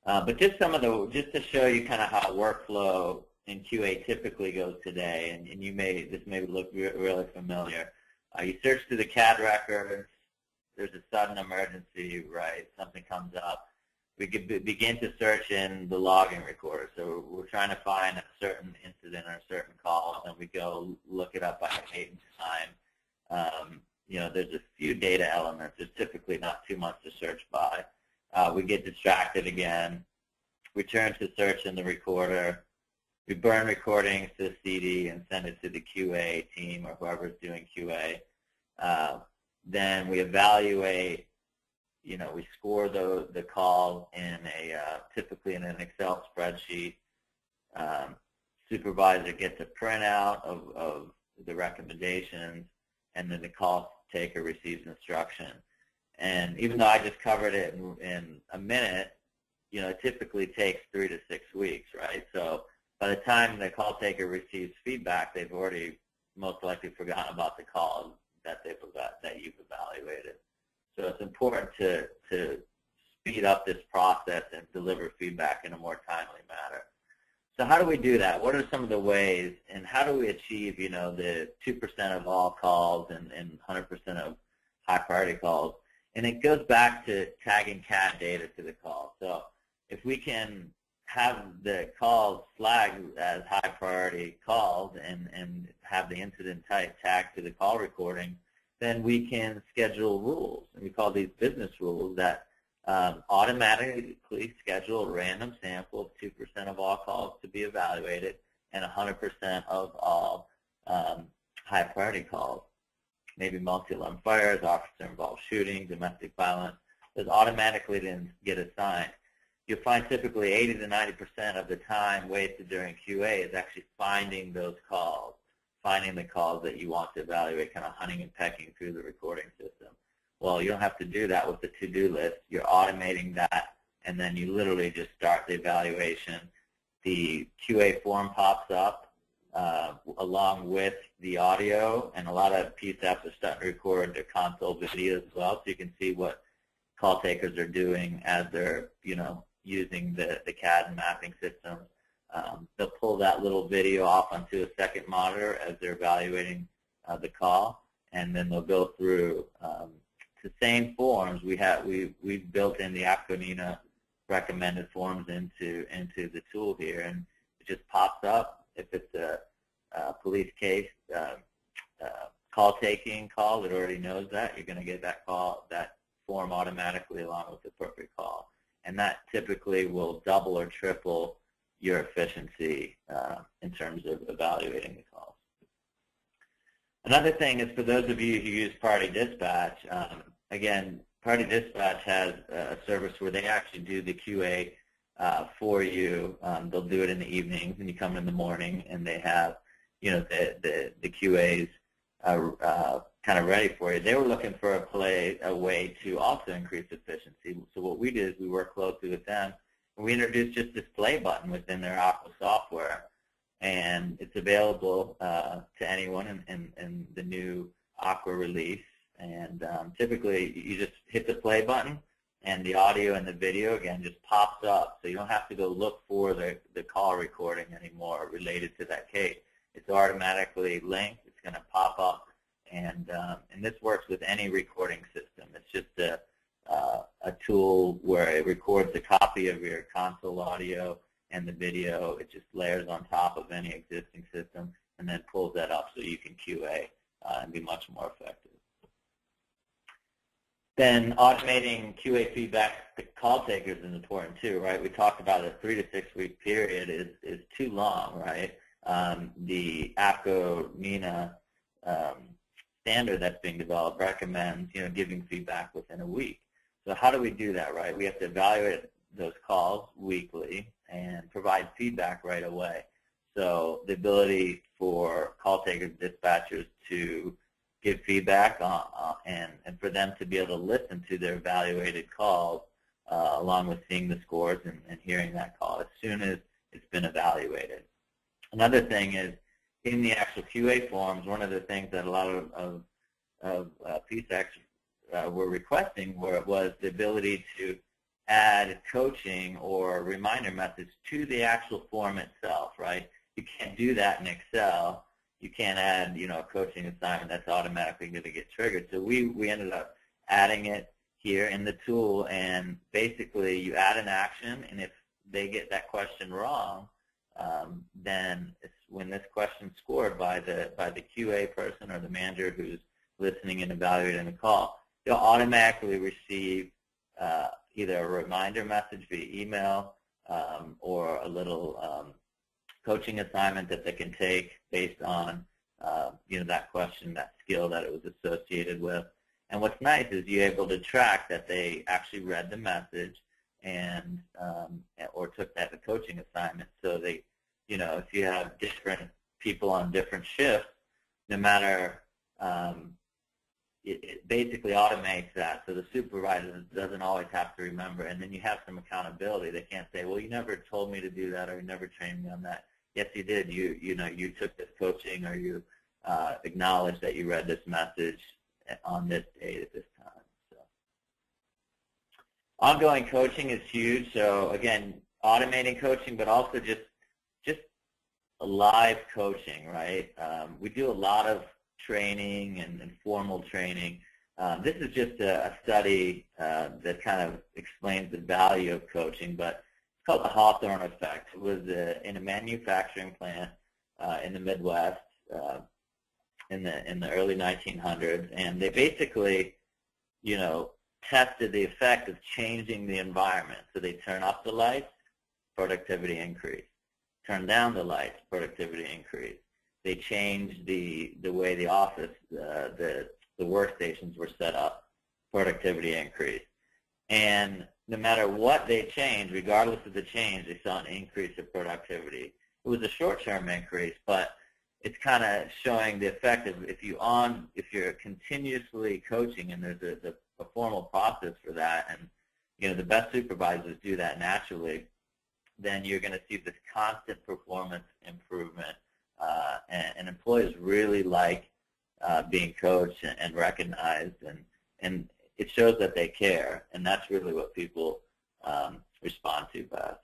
S1: But just to show you kind of how workflow in QA typically goes today, and this may look really familiar. You search through the CAD records. There's a sudden emergency, right? Something comes up. We could begin to search in the logging recorder. So we're trying to find a certain incident or a certain call, and we go look it up by date and time. There's a few data elements. There's typically not too much to search by. We get distracted again. We turn to search in the recorder. We burn recordings to the CD and send it to the QA team or whoever's doing QA. Then we evaluate. We score the call in typically in an Excel spreadsheet. Supervisor gets a printout of the recommendations, and then the call taker receives instruction. And even though I just covered it in a minute, it typically takes 3 to 6 weeks, right? So by the time the call taker receives feedback, they've already most likely forgotten about the calls that you've evaluated. So it's important to speed up this process and deliver feedback in a more timely manner. So how do we do that? What are some of the ways, and how do we achieve, the 2% of all calls and 100% of high priority calls? And it goes back to tagging CAD data to the call. So if we can have the calls flagged as high priority calls and have the incident type tagged to the call recording, then we can schedule rules. And we call these business rules that automatically schedule a random sample of 2% of all calls to be evaluated and 100% of all high priority calls. Maybe multi-alarm fires, officer-involved shooting, domestic violence. Those automatically then get assigned. You'll find typically 80 to 90% of the time wasted during QA is actually finding those calls, finding the calls that you want to evaluate, kind of hunting and pecking through the recording system. Well, you don't have to do that with the to-do list. You're automating that, and then you literally just start the evaluation. The QA form pops up along with the audio, and a lot of PSAPs are starting to record their console videos as well, so you can see what call takers are doing as they're, using the CAD and mapping systems. They'll pull that little video off onto a second monitor as they're evaluating the call, and then they'll go through the same forms. We've built in the APCO-NENA recommended forms into the tool here, and it just pops up. If it's a police case call taking call, it already knows that. You're going to get that form automatically along with the appropriate call. And that typically will double or triple your efficiency in terms of evaluating the calls. Another thing is for those of you who use Priority Dispatch, again, Priority Dispatch has a service where they actually do the QA for you. They'll do it in the evenings, and you come in the morning, and they have, the QAs kind of ready for you. They were looking for a way to also increase efficiency. So what we did is we worked closely with them, and we introduced just this play button within their Aqua software, and it's available to anyone in the new Aqua release. And typically, you just hit the play button, and the audio and the video, again, just pops up. So you don't have to go look for the call recording anymore related to that case. It's automatically linked. It's going to pop up. And this works with any recording system. It's just a tool where it records a copy of your console audio and the video. It just layers on top of any existing system and then pulls that up so you can QA and be much more effective. Then automating QA feedback to call takers is important too, right? We talked about a 3 to 6 week period is too long, right? The APCO-NENA standard that's being developed recommends, giving feedback within a week. So how do we do that, right? We have to evaluate those calls weekly and provide feedback right away. So the ability for call takers, dispatchers to give feedback and for them to be able to listen to their evaluated calls along with seeing the scores and hearing that call as soon as it's been evaluated. Another thing is, in the actual QA forms, one of the things that a lot of PSACs were requesting was the ability to add coaching or reminder methods to the actual form itself, right? You can't do that in Excel. You can't add, a coaching assignment that's automatically going to get triggered. So we ended up adding it here in the tool, and basically you add an action, and if they get that question wrong, then it's when this question's scored by the QA person or the manager who's listening and evaluating the call, they'll automatically receive either a reminder message via email or a little coaching assignment that they can take based on that question, that skill that it was associated with. And what's nice is you're able to track that they actually read the message and or took that coaching assignment. So they, if you have different people on different shifts, no matter, it basically automates that, so the supervisor doesn't always have to remember, and then you have some accountability. They can't say, well, you never told me to do that, or you never trained me on that. Yes, you did. You took this coaching, or you acknowledge that you read this message on this date at this time. So, ongoing coaching is huge. So again, automating coaching, but also just live coaching, right? We do a lot of training and formal training. This is just a study that kind of explains the value of coaching, but it's called the Hawthorne Effect. It was in a manufacturing plant in the Midwest in the early 1900s, and they basically, tested the effect of changing the environment. So they turn off the lights, productivity increase. Turn down the lights, productivity increase. They changed the way the office, the workstations were set up, productivity increase. And no matter what they changed, regardless of the change, they saw an increase of productivity. It was a short-term increase, but it's kind of showing the effect of if you're continuously coaching, and there's a formal process for that, and the best supervisors do that naturally, then you're going to see this constant performance improvement, and employees really like being coached and recognized, and it shows that they care, and that's really what people respond to best.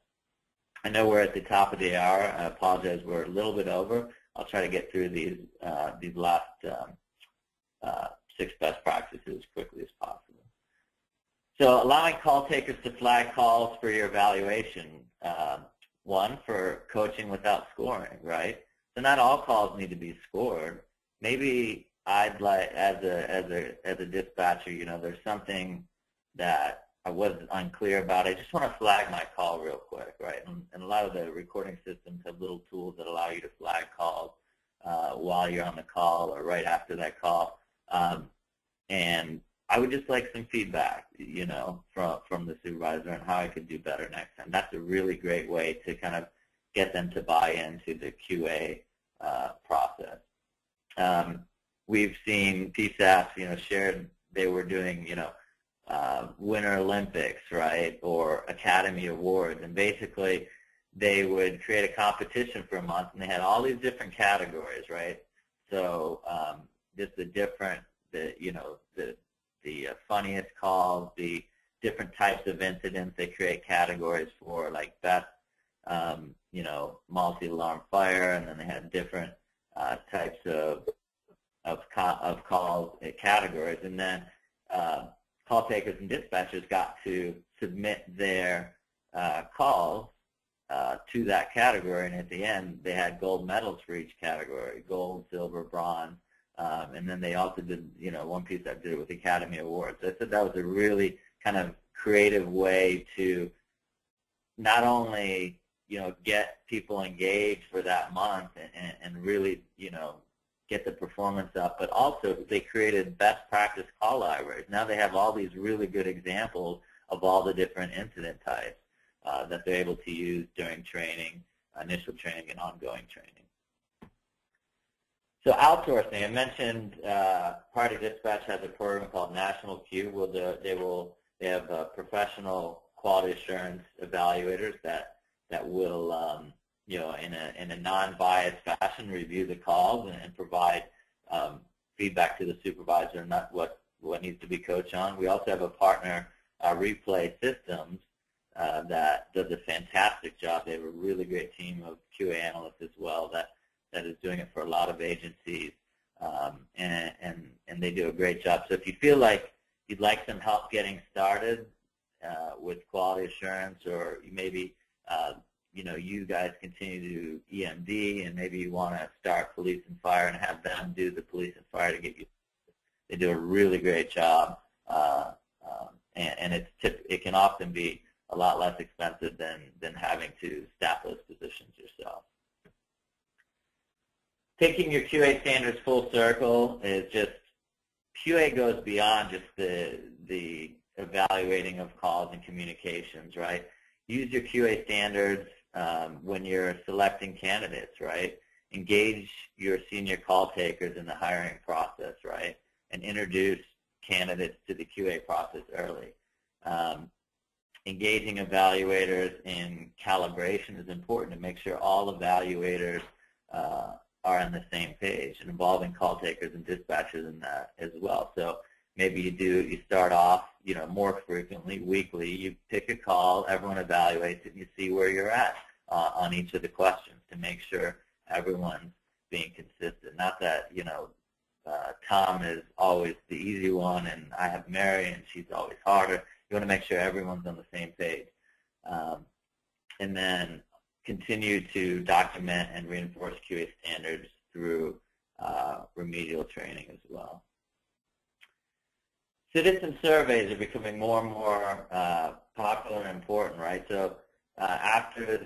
S1: I know we're at the top of the hour. I apologize, we're a little bit over. I'll try to get through these last 6 best practices as quickly as possible. So allowing call takers to flag calls for your evaluation. One, for coaching without scoring, right? So not all calls need to be scored. Maybe I'd like, as a dispatcher, there's something that I was unclear about. I just want to flag my call real quick, right? And a lot of the recording systems have little tools that allow you to flag calls while you're on the call or right after that call. And I would just like some feedback, from the supervisor on how I could do better next time. That's a really great way to kind of get them to buy into the QA process. We've seen PSAPs, shared they were doing, Winter Olympics, right, or Academy Awards, and basically they would create a competition for a month, and they had all these different categories, right? So just the funniest calls, the different types of incidents. They create categories for, like, best, multi-alarm fire, and then they had different types of calls categories, and then call takers and dispatchers got to submit their calls to that category, and at the end they had gold medals for each category: gold, silver, bronze. And then they also did, one piece that did it with Academy Awards. I said that was a really kind of creative way to not only, get people engaged for that month and really, get the performance up, but also they created best practice call libraries. Now they have all these really good examples of all the different incident types that they're able to use during training, initial training, and ongoing training. So outsourcing, I mentioned Party Dispatch has a program called National Q. They have professional quality assurance evaluators that will, in a non-biased fashion, review the calls and provide feedback to the supervisor on what needs to be coached on. We also have a partner, Replay Systems, that does a fantastic job. They have a really great team of QA analysts as well that is doing it for a lot of agencies, and they do a great job. So if you feel like you'd like some help getting started with quality assurance, or maybe you guys continue to do EMD, and maybe you want to start police and fire and have them do the police and fire to get you. They do a really great job, and it can often be a lot less expensive than having to staff those positions yourself. Taking your QA standards full circle is just, QA goes beyond just the evaluating of calls and communications, right? Use your QA standards when you're selecting candidates, right? Engage your senior call takers in the hiring process, right? And introduce candidates to the QA process early. Engaging evaluators in calibration is important to make sure all evaluators are on the same page, and involving call takers and dispatchers in that as well. So maybe you start off, more frequently, weekly, you pick a call, everyone evaluates it, and you see where you're at on each of the questions to make sure everyone's being consistent. Not that, Tom is always the easy one, and I have Mary, and she's always harder. You want to make sure everyone's on the same page. And then continue to document and reinforce QA standards through remedial training as well. Citizen surveys are becoming more and more popular and important, right? So after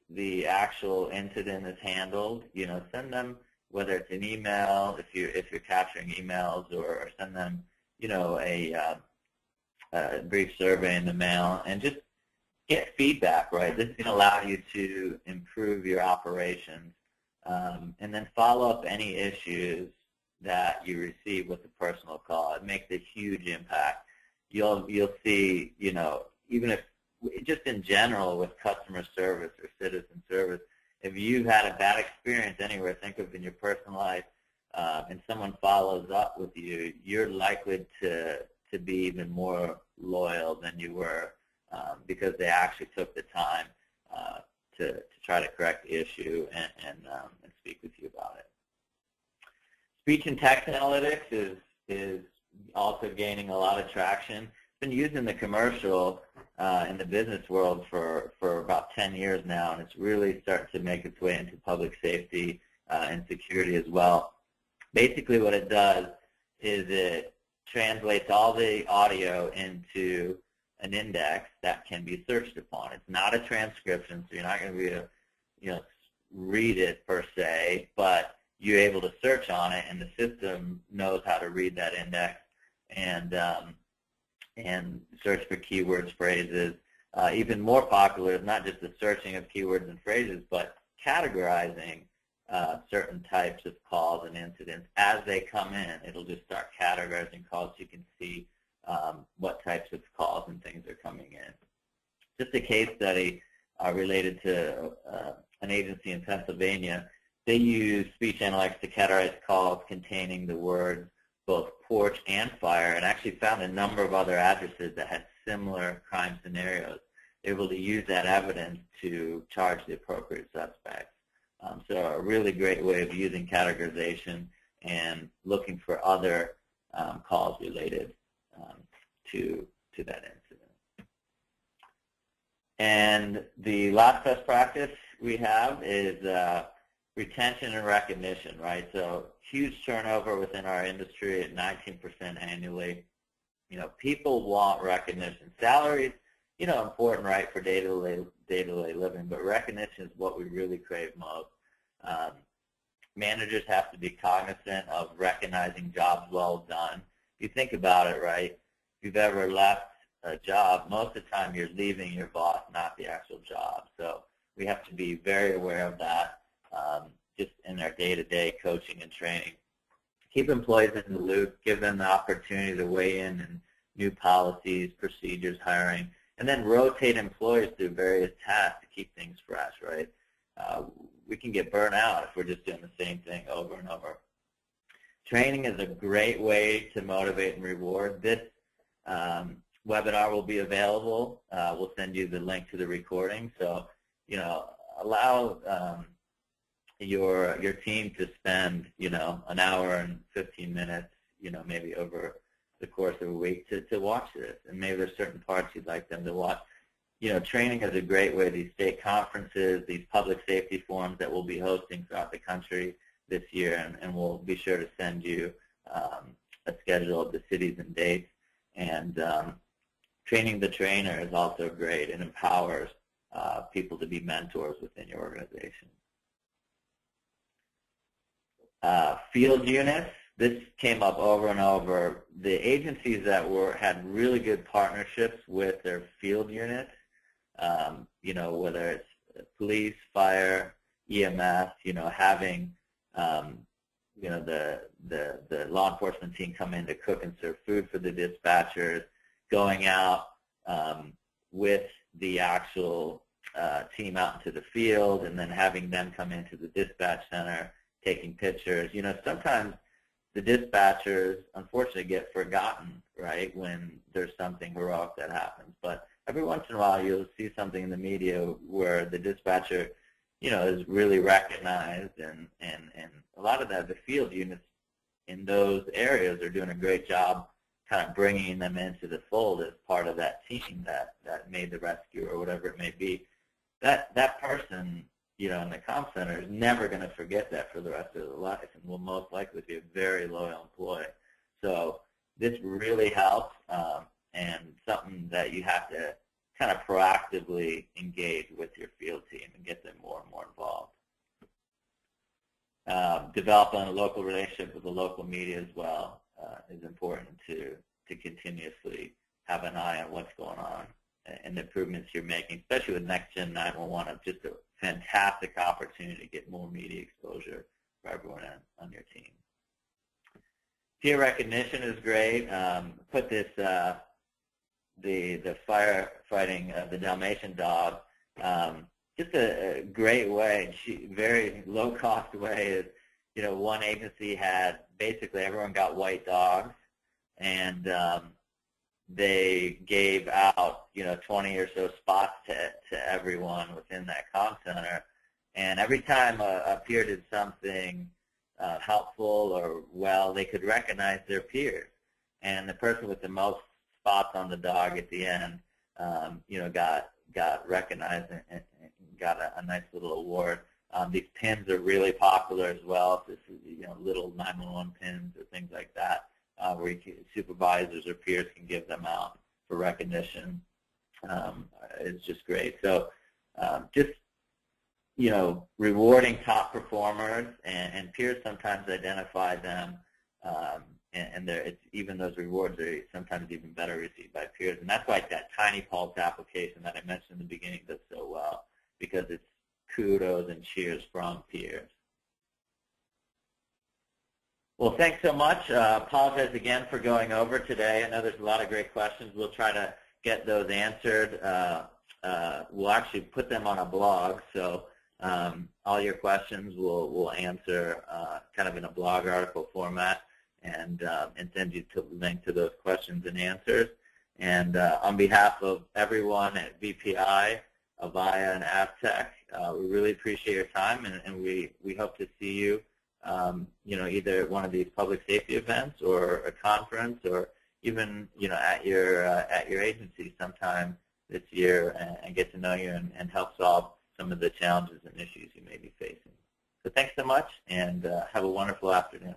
S1: the actual incident is handled, send them, whether it's an email, if you're capturing emails, or send them, a brief survey in the mail, and just get feedback, right? This is going to allow you to improve your operations, and then follow up any issues that you receive with a personal call. It makes a huge impact. You'll see, even if just in general with customer service or citizen service, if you've had a bad experience anywhere, think of in your personal life, and someone follows up with you, you're likely to be even more loyal than you were because they actually took the time to try to correct the issue and speak with you about it. Speech and text analytics is also gaining a lot of traction. It's been used in the commercial in the business world for about 10 years now, and it's really starting to make its way into public safety and security as well. Basically what it does is it translates all the audio into an index that can be searched upon. It's not a transcription, so you're not going to be able to read it per se, but you're able to search on it, and the system knows how to read that index and search for keywords, phrases. Even more popular is not just the searching of keywords and phrases, but categorizing certain types of calls and incidents. As they come in, it'll just start categorizing calls so you can see what types of calls and things are coming in. Just a case study related to an agency in Pennsylvania. They use speech analytics to categorize calls containing the words both porch and fire, and actually found a number of other addresses that had similar crime scenarios. They're able to use that evidence to charge the appropriate suspects. So a really great way of using categorization and looking for other calls related to that incident. And the last best practice we have is retention and recognition, right? So huge turnover within our industry at 19% annually. People want recognition. Salaries, important, right, for day-to-day living, but recognition is what we really crave most. Managers have to be cognizant of recognizing jobs well done. If you think about it, right, if you've ever left a job, most of the time you're leaving your boss, not the actual job. So we have to be very aware of that just in our day-to-day coaching and training. Keep employees in the loop, give them the opportunity to weigh in new policies, procedures, hiring, and then rotate employees through various tasks to keep things fresh, right? We can get burnt out if we're just doing the same thing over and over. Training is a great way to motivate and reward. This webinar will be available. We'll send you the link to the recording. So, allow your team to spend, an hour and 15 minutes, maybe over the course of a week to watch this. And maybe there's certain parts you'd like them to watch. Training is a great way. These state conferences, these public safety forums that we'll be hosting throughout the country this year, and we'll be sure to send you a schedule of the cities and dates. And training the trainer is also great. It empowers people to be mentors within your organization. Field units, this came up over and over. The agencies that had really good partnerships with their field units, whether it's police, fire, EMS, having the law enforcement team come in to cook and serve food for the dispatchers, going out with the actual team out into the field, and then having them come into the dispatch center taking pictures. You know, sometimes the dispatchers, unfortunately, get forgotten, right, when there's something heroic that happens. But every once in a while, you'll see something in the media where the dispatcher, you know, is really recognized, and a lot of the field units in those areas are doing a great job kind of bringing them into the fold as part of that team that made the rescue or whatever it may be. That person, you know, in the comm center is never going to forget that for the rest of their life, and will most likely be a very loyal employee. So this really helps, and something that you have to kind of proactively engage with your field team and get them more and more involved. Developing a local relationship with the local media as well is important to continuously have an eye on what's going on and the improvements you're making, especially with Next Gen 911. It's just a fantastic opportunity to get more media exposure for everyone on your team. Peer recognition is great. Put this the firefighting the Dalmatian dog. Just a great way, very low-cost way is, you know, one agency had basically everyone got white dogs, and they gave out, you know, 20 or so spots to everyone within that comm center. And every time a peer did something helpful or well, they could recognize their peers. And the person with the most spots on the dog at the end, you know, got recognized and got a nice little award. These pins are really popular as well. This is, you know, little 911 pins or things like that, where supervisors or peers can give them out for recognition. It's just great. So just, you know, rewarding top performers, and peers sometimes identify them, and even those rewards are sometimes even better received by peers. And that's why that Tiny Pulse application that I mentioned in the beginning does so well, because it's kudos and cheers from peers. Well, thanks so much. Apologize again for going over today. I know there's a lot of great questions. We'll try to get those answered. We'll actually put them on a blog, so all your questions we'll answer kind of in a blog article format, and send you to link to those questions and answers. And on behalf of everyone at VPI, Avaya, and Avtech, we really appreciate your time, and we hope to see you, you know, either at one of these public safety events or a conference, or even, you know, at your agency sometime this year, and get to know you and help solve some of the challenges and issues you may be facing. So thanks so much, and have a wonderful afternoon.